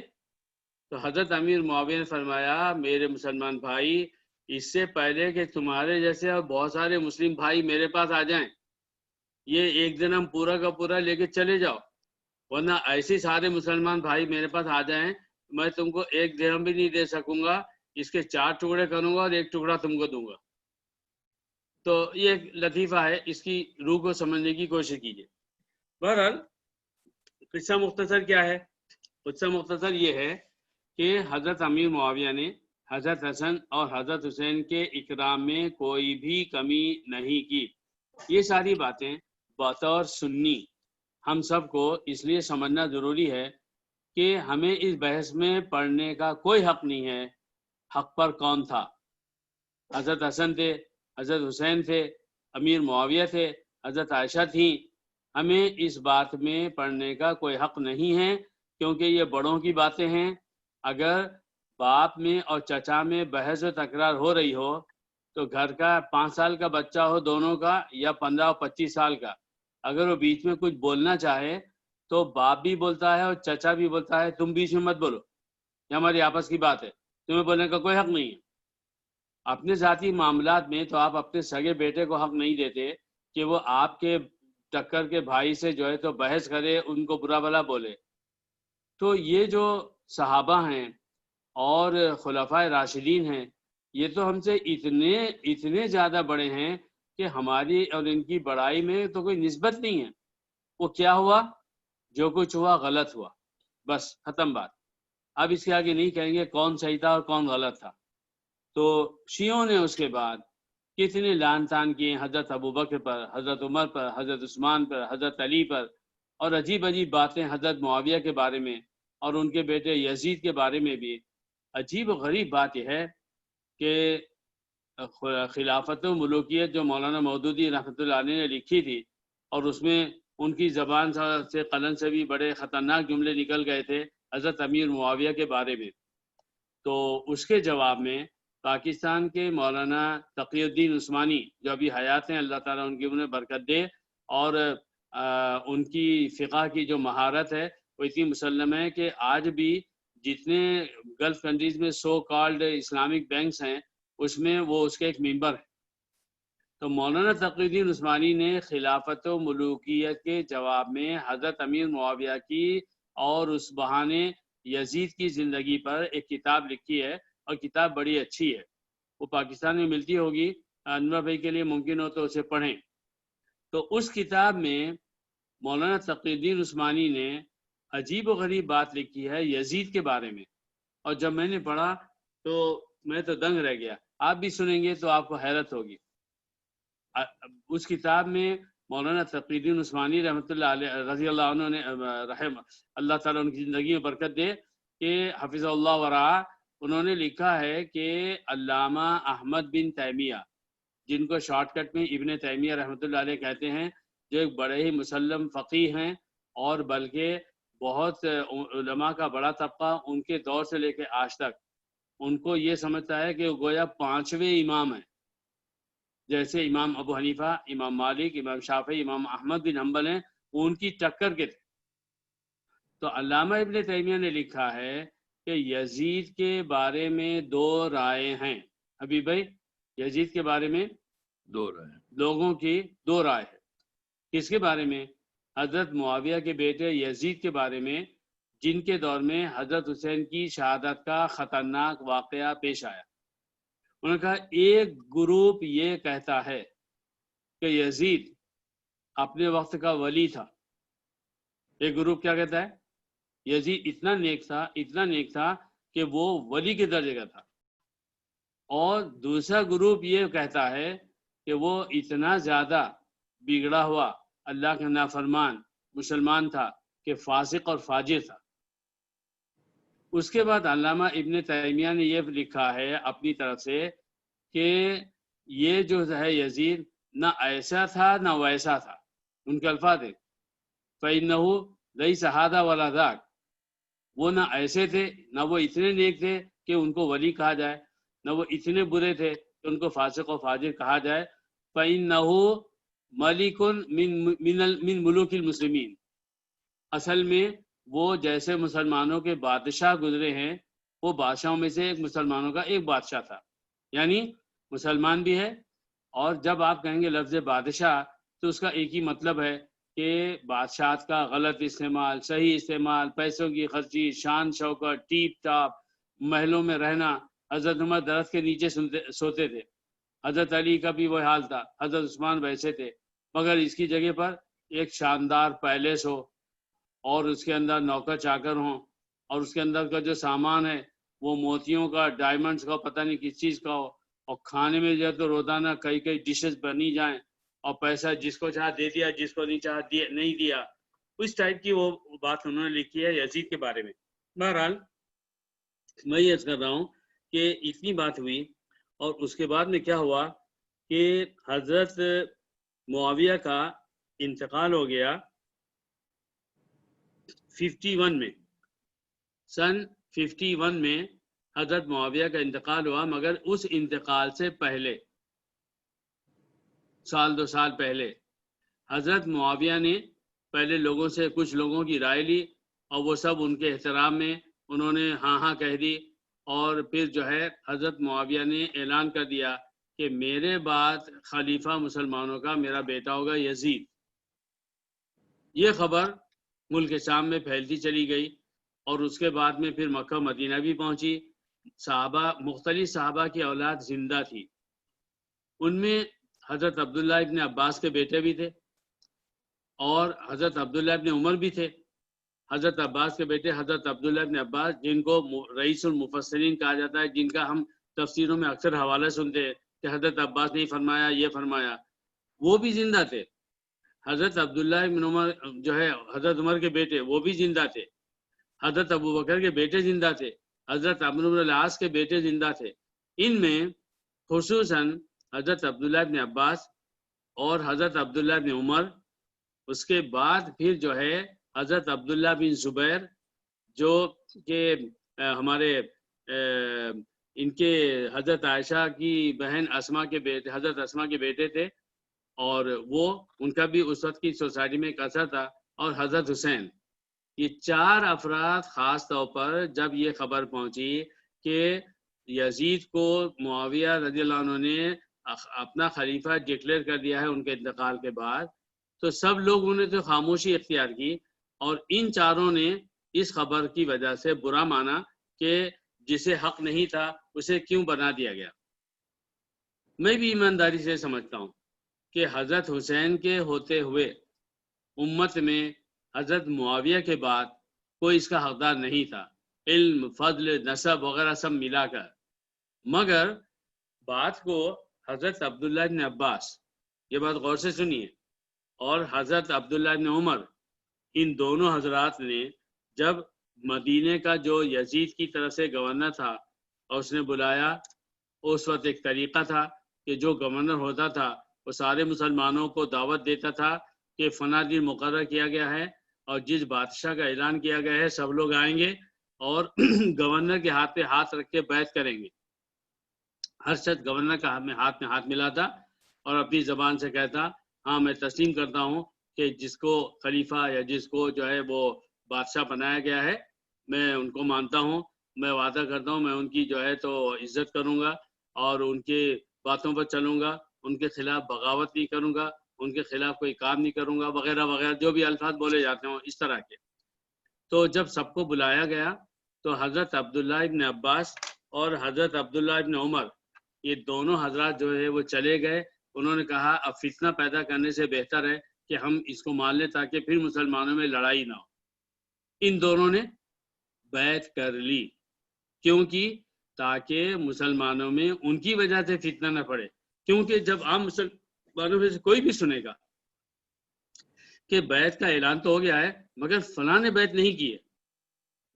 تو حضرت امیر معاویہ نے فرمایا، میرے مسلمان بھائی، اس سے پہلے کہ تمہارے جیسے اور بہت سارے مسلم بھائی میرے پاس آ جائیں، یہ 1 درہم پورا کا پورا لے کے چلے جاؤ، ورنہ ایسے سارے مسلمان بھائی میرے پاس آ جائیں، میں تم کو 1 درہم بھی نہیں دے سکوں گا، اس کے 4 ٹکڑے کروں گا اور 1 ٹکڑا تم کو دوں گا۔ تو یہ ایک لطیفہ ہے، اس کی روح کو سمجھنے کی کوشش کیجیے۔ بہرحال قصہ مختصر کیا ہے؟ قصہ مختصر یہ ہے کہ حضرت امیر معاویہ نے حضرت حسن اور حضرت حسین کے اکرام میں کوئی بھی کمی نہیں کی۔ یہ ساری باتیں بطور سنی ہم سب کو اس لیے سمجھنا ضروری ہے کہ ہمیں اس بحث میں پڑھنے کا کوئی حق نہیں ہے حق پر کون تھا۔ حضرت حسن تھے، حضرت حسین تھے، امیر معاویہ تھے، حضرت عائشہ تھیں، ہمیں اس بات میں پڑھنے کا کوئی حق نہیں ہے، کیونکہ یہ بڑوں کی باتیں ہیں۔ اگر باپ میں اور چچا میں بحث و تکرار ہو رہی ہو تو گھر کا 5 سال کا بچہ ہو دونوں کا یا 15 اور 25 سال کا، اگر وہ بیچ میں کچھ بولنا چاہے تو باپ بھی بولتا ہے اور چچا بھی بولتا ہے تم بیچ میں مت بولو، یہ ہماری آپس کی بات ہے، تمہیں بولنے کا کوئی حق نہیں ہے۔ اپنے ذاتی معاملات میں تو آپ اپنے سگے بیٹے کو حق نہیں دیتے کہ وہ آپ کے ٹکر کے بھائی سے جو ہے تو بحث کرے، ان کو برا بھلا بولے۔ تو یہ جو صحابہ ہیں اور خلفائے راشدین ہیں، یہ تو ہم سے اتنے زیادہ بڑے ہیں کہ ہماری اور ان کی بڑائی میں تو کوئی نسبت نہیں ہے۔ وہ کیا ہوا؟ جو کچھ ہوا غلط ہوا، بس ختم بات۔ اب اس کے آگے نہیں کہیں گے کون صحیح تھا اور کون غلط تھا۔ تو شیعوں نے اس کے بعد کتنے لعن طعن کیے حضرت ابوبکر پر، حضرت عمر پر، حضرت عثمان پر، حضرت علی پر، اور عجیب عجیب باتیں حضرت معاویہ کے بارے میں اور ان کے بیٹے یزید کے بارے میں بھی۔ عجیب و غریب بات یہ ہے کہ خلافت و ملوکیت جو مولانا مودودی رحمۃ اللہ علیہ نے لکھی تھی، اور اس میں ان کی زبان سے قلم سے بھی بڑے خطرناک جملے نکل گئے تھے حضرت امیر معاویہ کے بارے میں، تو اس کے جواب میں پاکستان کے مولانا تقی الدین عثمانی جو ابھی حیات ہیں، اللہ تعالیٰ ان کی انہیں برکت دے، اور ان کی فقہ کی جو مہارت ہے وہ اتنی مسلم ہے کہ آج بھی جتنے گلف کنٹریز میں سو کالڈ اسلامک بینکس ہیں اس میں وہ اس کے ایک ممبر ہے۔ تو مولانا تقی الدین عثمانی نے خلافت و ملوکیت کے جواب میں حضرت امیر معاویہ کی اور اس بہانے یزید کی زندگی پر ایک کتاب لکھی ہے، اور کتاب بڑی اچھی ہے، وہ پاکستان میں ملتی ہوگی، انور بھائی کے لیے ممکن ہو تو اسے پڑھیں۔ تو اس کتاب میں مولانا تقی الدین عثمانی نے عجیب و غریب بات لکھی ہے یزید کے بارے میں، اور جب میں نے پڑھا تو میں تو دنگ رہ گیا۔ آپ بھی سنیں گے تو آپ کو حیرت ہوگی۔ اس کتاب میں مولانا تقی الدین عثمانی رحمۃ اللہ علیہ رضی اللہ عنہ نے رحم اللہ تعالیٰ ان کی زندگی میں برکت دے کہ حفظ اللہ ورعا، انہوں نے لکھا ہے کہ علامہ احمد بن تیمیہ، جن کو شارٹ کٹ میں ابن تیمیہ رحمۃ اللہ علیہ کہتے ہیں، جو ایک بڑے ہی مسلم فقیہ ہیں، اور بلکہ بہت علماء کا بڑا طبقہ ان کے دور سے لے کے آج تک ان کو یہ سمجھتا ہے کہ وہ گویا 5ویں امام ہیں، جیسے امام ابو حنیفہ، امام مالک، امام شافعی، امام احمد بن حنبل ہیں، وہ ان کی ٹکر کے تھے۔ تو علامہ ابن تیمیہ نے لکھا ہے کہ یزید کے بارے میں دو رائے ہیں. ابھی بھائی یزید کے بارے میں دو رہے. لوگوں کی دو رائے ہے. کس کے بارے میں؟ حضرت معاویہ کے بیٹے یزید کے بارے میں، جن کے دور میں حضرت حسین کی شہادت کا خطرناک واقعہ پیش آیا. انہوں نے کہا ایک گروپ یہ کہتا ہے کہ یزید اپنے وقت کا ولی تھا. ایک گروپ کیا کہتا ہے؟ یزید اتنا نیک تھا کہ وہ ولی کے درجے کا تھا. اور دوسرا گروپ یہ کہتا ہے کہ وہ اتنا زیادہ بگڑا ہوا اللہ کا نافرمان مسلمان تھا کہ فاسق اور فاجر تھا. اس کے بعد علامہ ابن تیمیہ نے یہ لکھا ہے اپنی طرف سے کہ یہ جو ہے یزید نہ ایسا تھا نہ ویسا تھا. ان کے الفاظ ہے فَإِنَّهُ لَيْسَ هَذَا وَلَا ذَاكَ، وہ نہ ایسے تھے نہ وہ اتنے نیک تھے کہ ان کو ولی کہا جائے، نہ وہ اتنے برے تھے کہ ان کو فاسق و فاجر کہا جائے. فَإِنَّهُ مَلِكٌ مِن مُلُوكِ الْمُسْلِمِينَ، اصل میں وہ جیسے مسلمانوں کے بادشاہ گزرے ہیں وہ بادشاہوں میں سے ایک مسلمانوں کا ایک بادشاہ تھا. یعنی مسلمان بھی ہے، اور جب آپ کہیں گے لفظ بادشاہ تو اس کا ایک ہی مطلب ہے کہ بادشاہت کا غلط استعمال، صحیح استعمال، پیسوں کی خرچی، شان شوکت، ٹیپ ٹاپ، محلوں میں رہنا. حضرت عمر درخت کے نیچے سوتے تھے، حضرت علی کا بھی وہ حال تھا، حضرت عثمان ویسے تھے، مگر اس کی جگہ پر ایک شاندار پیلس ہو اور اس کے اندر نوکر چاکر ہوں، اور اس کے اندر کا جو سامان ہے وہ موتیوں کا، ڈائمنڈز کا، پتہ نہیں کس چیز کا ہو، اور کھانے میں جو ہے تو روزانہ کئی ڈشز بنی جائیں، اور پیسہ جس کو چاہا دے دیا، جس کو نہیں چاہا نہیں دیا. اس ٹائپ کی وہ بات انہوں نے لکھی ہے یزید کے بارے میں. بہرحال میں یہ کر رہا ہوں کہ اتنی بات ہوئی، اور اس کے بعد میں کیا ہوا کہ حضرت معاویہ کا انتقال ہو گیا 51 میں. سن 51 میں حضرت معاویہ کا انتقال ہوا، مگر اس انتقال سے پہلے سال 2 سال پہلے حضرت معاویہ نے پہلے لوگوں سے کچھ لوگوں کی رائے لی، اور وہ سب ان کے احترام میں انہوں نے ہاں ہاں کہہ دی. اور پھر جو ہے حضرت معاویہ نے اعلان کر دیا کہ میرے بعد خلیفہ مسلمانوں کا میرا بیٹا ہوگا یزید. یہ خبر ملک شام میں پھیلتی چلی گئی، اور اس کے بعد میں پھر مکہ مدینہ بھی پہنچی. مختلف صحابہ کی اولاد زندہ تھی. ان میں حضرت عبداللہ ابن عباس کے بیٹے بھی تھے، اور حضرت عبداللہ ابن عمر بھی تھے. حضرت عباس کے بیٹے حضرت عبداللہ ابن عباس، جن کو رئیس المفسرین کہا جاتا ہے، جن کا ہم تفسیروں میں اکثر حوالہ سنتے ہیں کہ حضرت عباس نے فرمایا یہ فرمایا، وہ بھی زندہ تھے. حضرت عبداللہ ابن عمر جو ہے حضرت عمر کے بیٹے، وہ بھی زندہ تھے. حضرت ابو بکر کے بیٹے زندہ تھے. حضرت عمرو بن العاص کے بیٹے زندہ تھے. ان میں خصوصاً حضرت عبداللہ ابن عباس اور حضرت عبداللہ ابن عمر. اس کے بعد پھر جو ہے حضرت عبداللہ بن زبیر، جو کہ ہمارے ان کے حضرت عائشہ کی بہن اسما کے بیٹے، حضرت اسما کے بیٹے تھے، اور وہ ان کا بھی اس وقت کی سوسائٹی میں ایک اثر تھا. اور حضرت حسین. یہ 4 افراد خاص طور پر جب یہ خبر پہنچی کہ یزید کو معاویہ رضی اللہ عنہ نے اپنا خلیفہ ڈکلیئر کر دیا ہے ان کے انتقال کے بعد، تو سب لوگوں نے تو خاموشی اختیار کی، اور ان چاروں نے اس خبر کی وجہ سے برا مانا کہ جسے حق نہیں تھا اسے کیوں بنا دیا گیا. میں بھی ایمانداری سے سمجھتا ہوں کہ حضرت حسین کے ہوتے ہوئے امت میں حضرت معاویہ کے بعد کوئی اس کا حقدار نہیں تھا، علم، فضل، نسب وغیرہ سب ملا کر. مگر بات کو حضرت عبداللہ بن عباس، یہ بات غور سے سنیے، اور حضرت عبداللہ بن عمر، ان دونوں حضرات نے جب مدینے کا جو یزید کی طرف سے گورنر تھا اور اس نے بلایا، اس وقت ایک طریقہ تھا کہ جو گورنر ہوتا تھا وہ سارے مسلمانوں کو دعوت دیتا تھا کہ فلاں دن مقرر کیا گیا ہے اور جس بادشاہ کا اعلان کیا گیا ہے سب لوگ آئیں گے اور گورنر کے ہاتھ پہ ہاتھ رکھ کے بیعت کریں گے. ہر شخص گورنر کا ہاتھ میں ہاتھ ملاتا اور اپنی زبان سے کہتا ہاں میں تسلیم کرتا ہوں کہ جس کو خلیفہ یا جس کو جو ہے وہ بادشاہ بنایا گیا ہے میں ان کو مانتا ہوں میں وعدہ کرتا ہوں میں ان کی جو ہے تو عزت کروں گا اور ان کے باتوں پر چلوں گا، ان کے خلاف بغاوت نہیں کروں گا، ان کے خلاف کوئی کام نہیں کروں گا وغیرہ وغیرہ، جو بھی الفاظ بولے جاتے ہوں اس طرح کے۔ تو جب سب کو بلایا گیا تو حضرت عبداللہ ابن عباس اور حضرت عبداللہ ابن عمر، یہ دونوں حضرات جو ہے وہ چلے گئے۔ انہوں نے کہا اب فتنہ پیدا کرنے سے بہتر ہے کہ ہم اس کو مان لیں تاکہ پھر مسلمانوں میں لڑائی نہ ہو۔ ان دونوں نے بیعت کر لی، کیونکہ تاکہ مسلمانوں میں ان کی وجہ سے فتنہ نہ پڑے، کیونکہ جب عام مسلمانوں میں سے کوئی بھی سنے گا کہ بیعت کا اعلان تو ہو گیا ہے مگر فلاں نے بیعت نہیں کی ہے،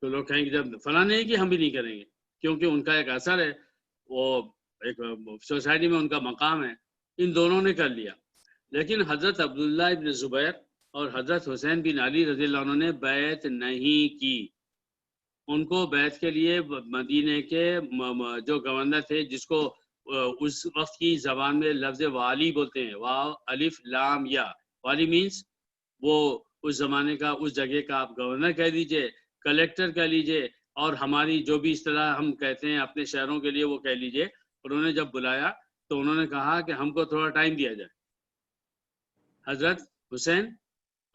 تو لوگ کہیں گے جب فلاں نے نہیں کی ہم بھی نہیں کریں گے، کیونکہ ان کا ایک اثر ہے، وہ ایک سوسائٹی میں ان کا مقام ہے۔ ان دونوں نے کر لیا، لیکن حضرت عبداللہ ابن زبیر اور حضرت حسین بن علی رضی اللہ عنہ نے بیعت نہیں کی۔ ان کو بیعت کے لیے مدینے کے جو گورنر تھے، جس کو اس وقت کی زبان میں لفظ والی بولتے ہیں، واو الف لام یا، والی مینس وہ اس زمانے کا، اس جگہ کا آپ گورنر کہہ دیجئے، کلیکٹر کہہ لیجئے، اور ہماری جو بھی اصطلاح ہم کہتے ہیں اپنے شہروں کے لیے وہ کہہ لیجئے۔ انہوں نے جب بلایا تو انہوں نے کہا کہ ہم کو تھوڑا ٹائم دیا جائے، حضرت حسین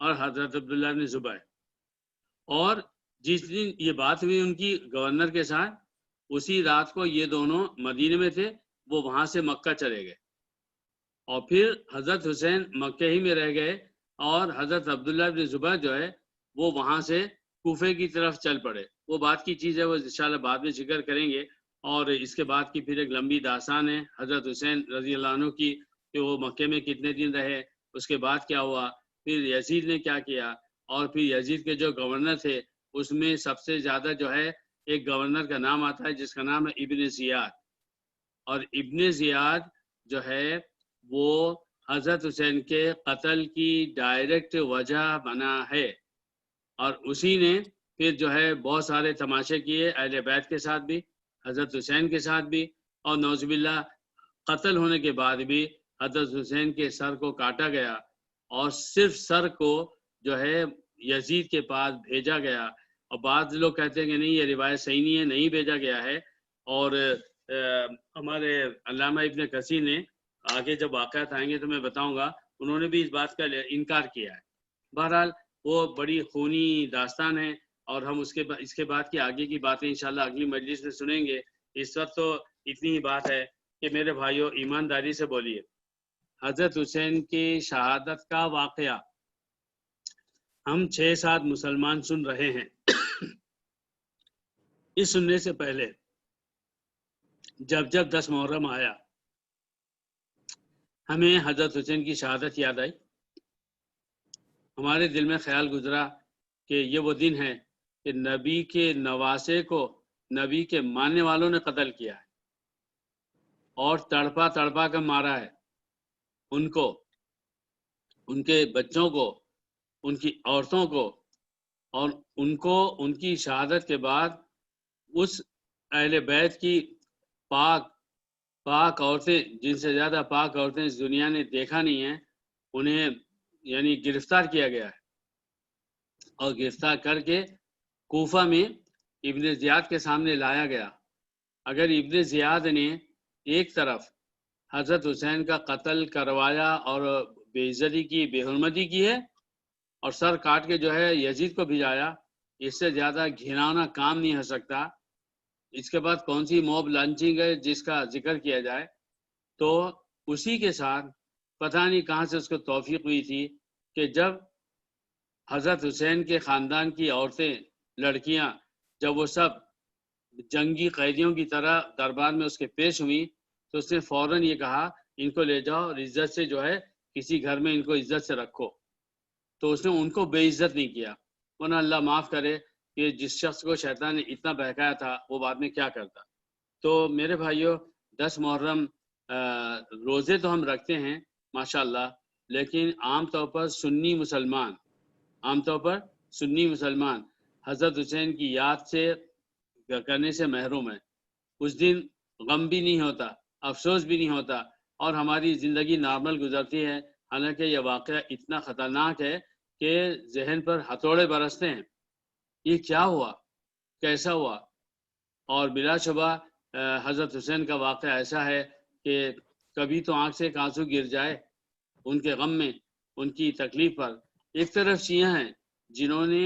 اور حضرت عبداللہ بن زبیر۔ اور جس دن یہ بات ہوئی ان کی گورنر کے ساتھ، اسی رات کو یہ دونوں مدینے میں تھے، وہ وہاں سے مکہ چلے گئے، اور پھر حضرت حسین مکہ ہی میں رہ گئے، اور حضرت عبداللہ بن زبیر جو ہے وہ وہاں سے کوفے کی طرف چل پڑے۔ وہ بات کی چیز ہے، وہ انشاءاللہ بعد میں ذکر کریں گے۔ اور اس کے بعد کی پھر ایک لمبی داستان ہے حضرت حسین رضی اللہ عنہ کی، کہ وہ مکے میں کتنے دن رہے، اس کے بعد کیا ہوا، پھر یزید نے کیا کیا، اور پھر یزید کے جو گورنر تھے اس میں سب سے زیادہ جو ہے ایک گورنر کا نام آتا ہے جس کا نام ہے ابن زیاد، اور ابن زیاد جو ہے وہ حضرت حسین کے قتل کی ڈائریکٹ وجہ بنا ہے، اور اسی نے پھر جو ہے بہت سارے تماشے کیے اہل بیت کے ساتھ بھی، حضرت حسین کے ساتھ بھی، اور نعوذ باللہ قتل ہونے کے بعد بھی حضرت حسین کے سر کو کاٹا گیا، اور صرف سر کو جو ہے یزید کے پاس بھیجا گیا۔ اور بعض لوگ کہتے ہیں کہ نہیں یہ روایت صحیح نہیں ہے، نہیں بھیجا گیا ہے، اور ہمارے علامہ ابن کثیر نے آگے جب واقعات آئیں گے تو میں بتاؤں گا، انہوں نے بھی اس بات کا انکار کیا ہے۔ بہرحال وہ بڑی خونی داستان ہے، اور ہم اس کے بعد کی آگے کی باتیں انشاءاللہ اگلی مجلس میں سنیں گے۔ اس وقت تو اتنی ہی بات ہے کہ میرے بھائیوں ایمانداری سے بولیے، حضرت حسین کی شہادت کا واقعہ ہم 6-7 مسلمان سن رہے ہیں۔ اس سننے سے پہلے جب 10 محرم آیا ہمیں حضرت حسین کی شہادت یاد آئی، ہمارے دل میں خیال گزرا کہ یہ وہ دن ہے کہ نبی کے نواسے کو نبی کے ماننے والوں نے قتل کیا ہے، اور تڑپا تڑپا کر مارا ہے ان کو، ان کے بچوں کو، ان کی عورتوں کو، اور ان کو ان کی شہادت کے بعد اس اہل بیت کی پاک عورتیں، جن سے زیادہ پاک عورتیں اس دنیا نے دیکھا نہیں ہیں، انہیں یعنی گرفتار کیا گیا ہے، اور گرفتار کر کے کوفہ میں ابن زیاد کے سامنے لایا گیا۔ اگر ابن زیاد نے ایک طرف حضرت حسین کا قتل کروایا اور بے عزتی کی، بے حرمتی کی ہے، اور سر کاٹ کے جو ہے یزید کو بھجایا، اس سے زیادہ گھناؤنا کام نہیں ہو سکتا۔ اس کے بعد کون سی موب لانچنگ ہے جس کا ذکر کیا جائے، تو اسی کے ساتھ پتہ نہیں کہاں سے اس کو توفیق ہوئی تھی کہ جب حضرت حسین کے خاندان کی عورتیں، لڑکیاں، جب وہ سب جنگی قیدیوں کی طرح دربار میں اس کے پیش ہوئی، تو اس نے فوراً یہ کہا ان کو لے جاؤ اور عزت سے جو ہے کسی گھر میں ان کو عزت سے رکھو۔ تو اس نے ان کو بے عزت نہیں کیا، ورنہ اللہ معاف کرے کہ جس شخص کو شیطان نے اتنا بہکایا تھا وہ بعد میں کیا کرتا۔ تو میرے بھائیوں 10 محرم روزے تو ہم رکھتے ہیں ماشاءاللہ، لیکن عام طور پر سنی مسلمان حضرت حسین کی یاد سے کرنے سے محروم ہے۔ اس دن غم بھی نہیں ہوتا، افسوس بھی نہیں ہوتا، اور ہماری زندگی نارمل گزرتی ہے، حالانکہ یہ واقعہ اتنا خطرناک ہے کہ ذہن پر ہتھوڑے برستے ہیں۔ یہ کیا ہوا، کیسا ہوا؟ اور بلا شبہ حضرت حسین کا واقعہ ایسا ہے کہ کبھی تو آنکھ سے ایک آنسو گر جائے ان کے غم میں، ان کی تکلیف پر۔ ایک طرف شیعہ ہیں جنہوں نے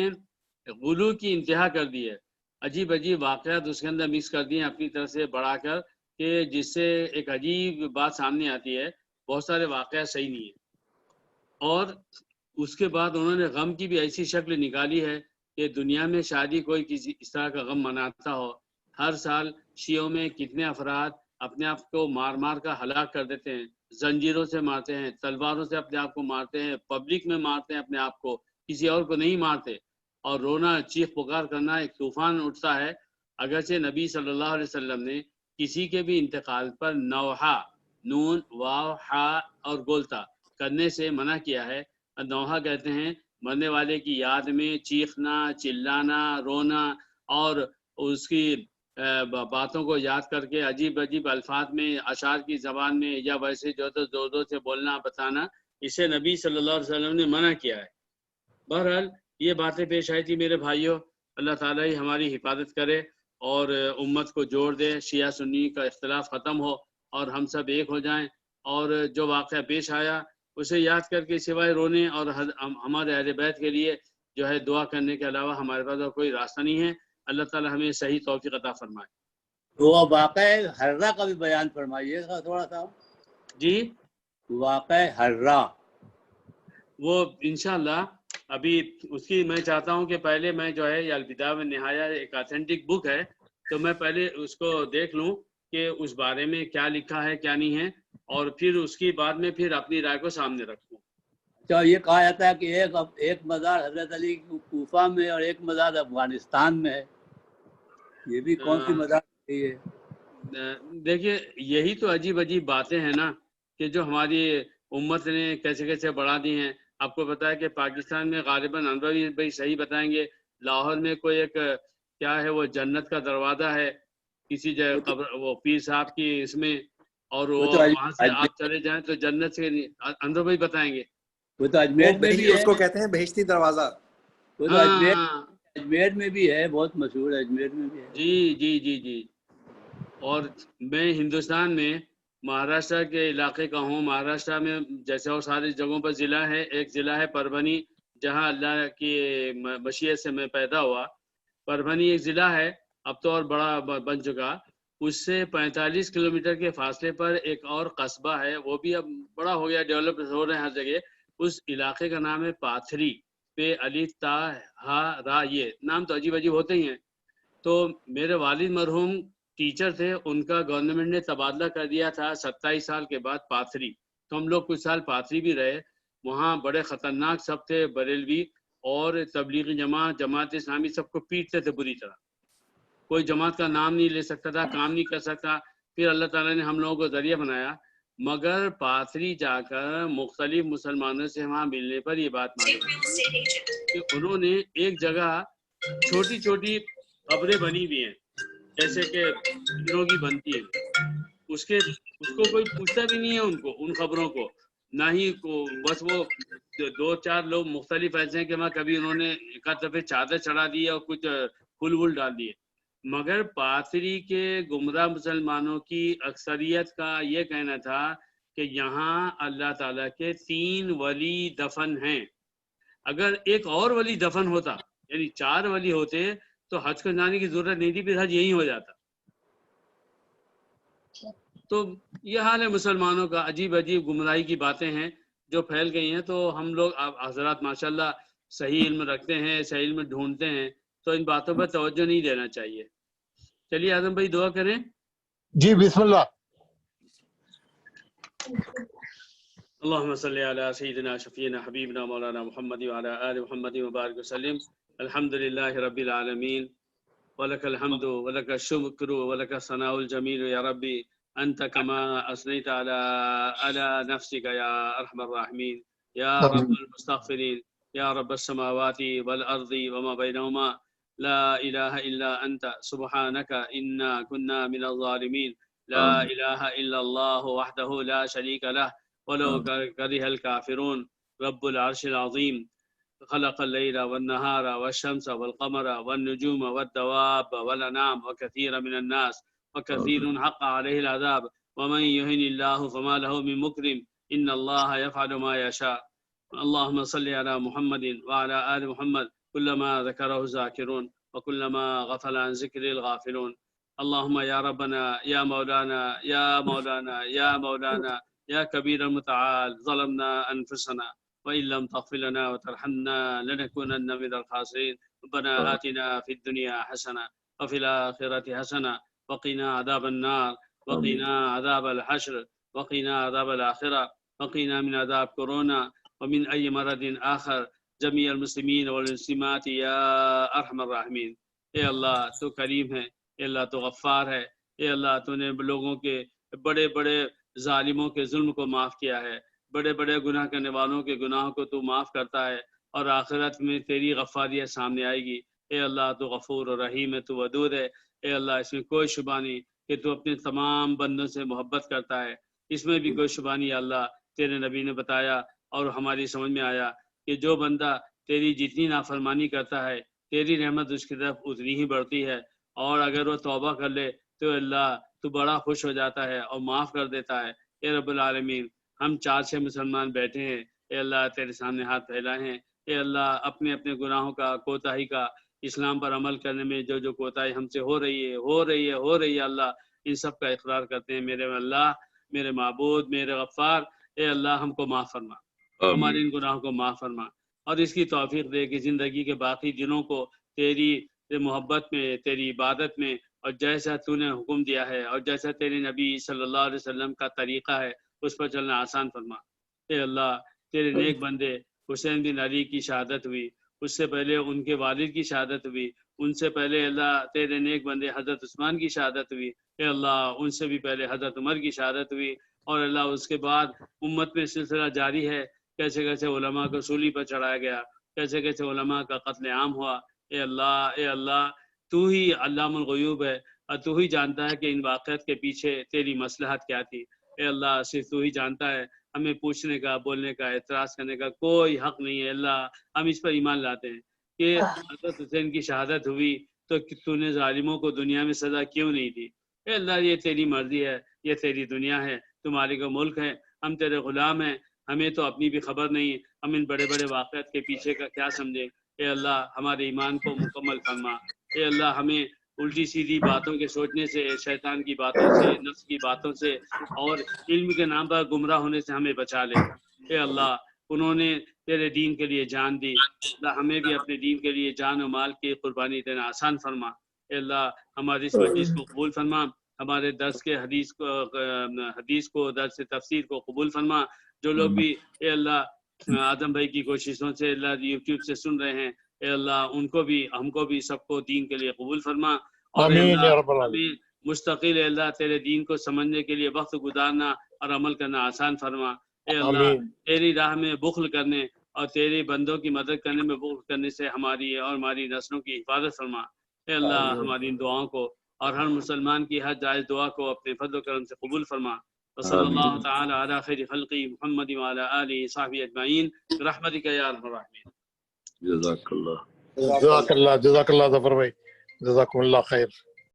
غلو کی انتہا کر دی ہے، عجیب عجیب واقعات اس کے اندر مکس کر دیے اپنی طرف سے بڑھا کر، کہ جس سے ایک عجیب بات سامنے آتی ہے، بہت سارے واقعات صحیح نہیں ہیں۔ اور اس کے بعد انہوں نے غم کی بھی ایسی شکل نکالی ہے کہ دنیا میں شادی کوئی کسی اس طرح کا غم مناتا ہو۔ ہر سال شیعوں میں کتنے افراد اپنے آپ کو مار مار کر ہلاک کر دیتے ہیں، زنجیروں سے مارتے ہیں، تلواروں سے اپنے آپ کو مارتے ہیں، پبلک میں مارتے ہیں اپنے آپ کو، کسی اور کو نہیں مارتے، اور رونا چیخ پکار کرنا ایک طوفان اٹھتا ہے۔ اگرچہ نبی صلی اللہ علیہ وسلم نے کسی کے بھی انتقال پر نوحہ، نون واو ہا اور گولتا کرنے سے منع کیا ہے۔ نوحہ کہتے ہیں مرنے والے کی یاد میں چیخنا، چلانا، رونا، اور اس کی باتوں کو یاد کر کے عجیب عجیب الفاظ میں، اشعار کی زبان میں، یا ویسے جو تو زور زور سے بولنا بتانا، اسے نبی صلی اللہ علیہ وسلم نے منع کیا ہے۔ بہرحال یہ باتیں پیش آئی تھی میرے بھائیوں، اللہ تعالیٰ ہی ہماری حفاظت کرے اور امت کو جوڑ دے، شیعہ سنی کا اختلاف ختم ہو اور ہم سب ایک ہو جائیں، اور جو واقعہ پیش آیا اسے یاد کر کے سوائے رونے اور ہمارے اہل بیت کے لیے جو ہے دعا کرنے کے علاوہ ہمارے پاس اور کوئی راستہ نہیں ہے۔ اللہ تعالیٰ ہمیں صحیح توفیق عطا فرمائے۔ وہ واقعہ حرہ کا بھی بیان فرمائیے گا تھوڑا سا۔ جی واقعہ حرہ، وہ انشاءاللہ ابھی اس کی میں چاہتا ہوں کہ پہلے میں جو ہے البدایہ و النہایہ ایک آتھینٹک بک ہے، تو میں پہلے اس کو دیکھ لوں کہ اس بارے میں کیا لکھا ہے کیا نہیں ہے، اور پھر اس کی بعد میں پھر اپنی رائے کو سامنے رکھوں۔ تو یہ کہا جاتا ہے کہ ایک مزار حضرت علی کوفہ میں اور ایک مزار افغانستان میں ہے، یہ بھی کون سی مزار ہے؟ دیکھیے یہی تو عجیب عجیب باتیں ہیں نا کہ جو ہماری امت نے کیسے کیسے بڑھا دی ہیں۔ آپ کو پتا ہے کہ پاکستان میں غالباً انور بھائی صحیح بتائیں گے، لاہور میں کوئی ایک کیا ہے وہ جنت کا دروازہ ہے کسی جگہ قبر، وہ پیر صاحب کی اس میں، اور وہ وہاں سے آپ چلے جائیں تو جنت سے انور بھائی بتائیں گے۔ وہ تو اجمیر میں بھی ہے، اس کو کہتے ہیں بہشتی دروازہ۔ وہ تو اجمیر میں بھی ہے، بہت مشہور ہے، اجمیر میں بھی ہے۔ جی جی جی جی۔ اور میں ہندوستان میں مہاراشٹر کے علاقے کا ہوں۔ مہاراشٹر میں جیسے اور ساری جگہوں پر ضلع ہے، ایک ضلع ہے پربھنی جہاں اللہ کی مشیت سے میں پیدا ہوا۔ پربھنی ایک ضلع ہے، اب تو اور بڑا بن چکا۔ اس سے 45 کلومیٹر کے فاصلے پر ایک اور قصبہ ہے، وہ بھی اب بڑا ہو گیا، ڈیولپ ہو رہے ہیں ہر جگہ۔ اس علاقے کا نام ہے پاتھری، پہ الف تا ہا را، یہ نام تو عجیب عجیب ہوتے ہی ہیں۔ تو میرے والد مرحوم ٹیچر تھے، ان کا گورنمنٹ نے تبادلہ کر دیا تھا 27 سال کے بعد پاتھری، تو ہم لوگ کچھ سال پاتھری بھی رہے۔ وہاں بڑے خطرناک سب تھے، بریلوی اور تبلیغی جماعت اسلامی سب کو پیٹتے تھے بری طرح، کوئی جماعت کا نام نہیں لے سکتا تھا، کام نہیں کر سکتا۔ پھر اللہ تعالیٰ نے ہم لوگوں کو ذریعہ بنایا، مگر پاتھری جا کر مختلف مسلمانوں سے وہاں ملنے پر یہ بات معلوم کہ انہوں نے ایک جگہ چھوٹی چھوٹی قبریں بنی ہوئی ہیں جیسے کہ ہیروں کی بنتی ہے، اس کو کوئی پوچھتا بھی نہیں ہے ان کو، ان خبروں کو، نہ ہی کو، بس وہ 2-4 لوگ مختلف ایسے ہیں کہ وہاں کبھی انہوں نے ایک آدھ دفعہ چادر چڑھا دی اور کچھ پھول وول ڈال دیے۔ مگر پاتھری کے گمراہ مسلمانوں کی اکثریت کا یہ کہنا تھا کہ یہاں اللہ تعالیٰ کے 3 ولی دفن ہیں۔ اگر ایک اور ولی دفن ہوتا، یعنی 4 ولی ہوتے، تو حج کو جانے کی ضرورت نہیں تھی، پھر حج یہی ہو جاتا۔ تو یہ حال ہے مسلمانوں کا، عجیب عجیب گمراہی کی باتیں ہیں جو پھیل گئی ہیں۔ تو ہم لوگ حضرات ماشاءاللہ صحیح علم رکھتے ہیں، صحیح علم ڈھونڈتے ہیں، تو ان باتوں پر توجہ نہیں دینا چاہیے۔ چلیے اعظم بھائی دعا کریں۔ جی بسم اللہ۔ اللهم صل على سيدنا شفيعنا حبيبنا مولانا محمد وعلى آل محمد وبارك وسلم۔ الحمد لله رب العالمين، ولك الحمد ولك الشكر ولك الثناء الجميل يا ربي، أنت كما أثنيت على نفسك يا أرحم الراحمين، يا رب المستغفرين، يا رب السماوات والأرض وما بينهما، لا إله إلا أنت سبحانك إنا كنا من الظالمين، لا إله إلا الله وحده لا شريك له ولو كره الكافرون، رب العرش العظيم۔ خلق الليل والنهار والشمس والقمر والنجوم والدواب والأنعام وكثير من الناس وكثير حق عليه العذاب ومن يهن الله فما له من مكرم إن الله يفعل ما يشاء. اللهم صل على محمد وعلى آل محمد كلما ذكره الذاكرون وكلما غفل عن ذكر الغافلون. اللهم يا ربنا يا مولانا يا مولانا يا مولانا يا كبير المتعال ظلمنا أنفسنا وإن لم تغفر لنا وترحمنا لنكونن من الخاسرين. ربنا آتنا في الدنيا حسنة وفي الآخرة حسنة وقنا عذاب النار وقنا عذاب الحشر وقنا عذاب الآخرة وقنا من عذاب كورونا ومن أي مرض آخر جميع المسلمین والمسلمات یا ارحم الراحمین۔ اے اللہ تو کریم ہے، اے اللہ تو غفار ہے، اے اللہ تو نے لوگوں کے بڑے بڑے ظالموں کے ظلم کو معاف کیا ہے، بڑے بڑے گناہ کرنے والوں کے گناہوں کو تو معاف کرتا ہے، اور آخرت میں تیری غفاریت سامنے آئے گی۔ اے اللہ تو غفور و رحیم ہے، تو ودود ہے۔ اے اللہ اس میں کوئی شبہ نہیں کہ تو اپنے تمام بندوں سے محبت کرتا ہے، اس میں بھی کوئی شبہ نہیں۔ اللہ تیرے نبی نے بتایا اور ہماری سمجھ میں آیا کہ جو بندہ تیری جتنی نافرمانی کرتا ہے تیری رحمت اس کی طرف اتنی ہی بڑھتی ہے، اور اگر وہ توبہ کر لے تو اللہ تو بڑا خوش ہو جاتا ہے اور معاف کر دیتا ہے۔ اے رب العالمین، ہم 4-6 مسلمان بیٹھے ہیں، اے اللہ تیرے سامنے ہاتھ پھیلائے ہیں۔ اے اللہ اپنے اپنے گناہوں کا، کوتاہی کا، اسلام پر عمل کرنے میں جو جو کوتاہی ہم سے ہو رہی ہے اللہ ان سب کا اقرار کرتے ہیں۔ میرے اللہ، میرے معبود، میرے غفار، اے اللہ ہم کو معاف فرما، ہمارے ان گناہوں کو معاف فرما، اور اس کی توفیق دے کہ زندگی کے باقی دنوں کو تیری محبت میں، تیری عبادت میں، اور جیسا تو نے حکم دیا ہے اور جیسا تیرے نبی صلی اللہ علیہ وسلم کا طریقہ ہے اس پر چلنا آسان فرما۔ اے اللہ تیرے نیک بندے حسین بن علی کی شہادت ہوئی، اس سے پہلے ان کے والد کی شہادت ہوئی، ان سے پہلے اللہ تیرے نیک بندے حضرت عثمان کی شہادت ہوئی، اے اللہ ان سے بھی پہلے حضرت عمر کی شہادت ہوئی، اور اللہ اس کے بعد امت میں سلسلہ جاری ہے، کیسے کیسے علماء کو سولی پر چڑھایا گیا، کیسے کیسے علماء کا قتل عام ہوا۔ اے اللہ تو ہی علام الغیوب ہے، اور تو ہی جانتا ہے کہ ان واقعات کے پیچھے تیری مصلحت کیا تھی۔ اے اللہ صرف تو ہی جانتا ہے، ہمیں پوچھنے کا، بولنے کا، اعتراض کرنے کا کوئی حق نہیں ہے۔ اللہ ہم اس پر ایمان لاتے ہیں کہ حضرت حسین کی شہادت ہوئی تو تو نے ظالموں کو دنیا میں سزا کیوں نہیں دی؟ اے اللہ یہ تیری مرضی ہے، یہ تیری دنیا ہے، تمہارے کا ملک ہے، ہم تیرے غلام ہیں، ہمیں تو اپنی بھی خبر نہیں، ہم ان بڑے بڑے واقعات کے پیچھے کا کیا سمجھے۔ اے اللہ ہمارے ایمان کو مکمل فرما۔ اے اللہ ہمیں الٹی سیدھی باتوں کے سوچنے سے، شیطان کی باتوں سے، نفس کی باتوں سے، اور علم کے نام پر گمراہ ہونے سے ہمیں بچا لے۔ اے اللہ انہوں نے تیرے دین کے لیے جان دی، اللہ ہمیں بھی اپنے دین کے لیے جان و مال کی قربانی دینا آسان فرما۔ اے اللہ ہماری اس مجلس کو قبول فرما، ہمارے درس کے حدیث کو، درس تفسیر کو قبول فرما۔ جو لوگ بھی اے اللہ اعظم بھائی کی کوششوں سے اللہ یوٹیوب سے سن رہے ہیں، اے اللہ ان کو بھی، ہم کو بھی، سب کو دین کے لیے قبول فرما، اور اے اللہ ہمیں مستقل اے اللہ تیرے دین کو سمجھنے کے لیے وقت گزارنا اور عمل کرنا آسان فرما۔ اے اللہ تیری راہ میں بخل کرنے اور تیرے بندوں کی مدد کرنے میں بخل کرنے سے ہماری اور ہماری نسلوں کی حفاظت فرما۔ اے اللہ ہماری ان دعاؤں کو اور ہر مسلمان کی ہر جائز دعا کو اپنے فضل و کرم سے قبول فرما۔ وصلی اللہ تعالی علی خیر خلقی محمد وعلی آلہ صحبہ اجمعین برحمتک یا ارحم الراحمین۔ جزاک اللہ، جزاک اللہ ظفر بھائی، جزاکم اللہ خیر۔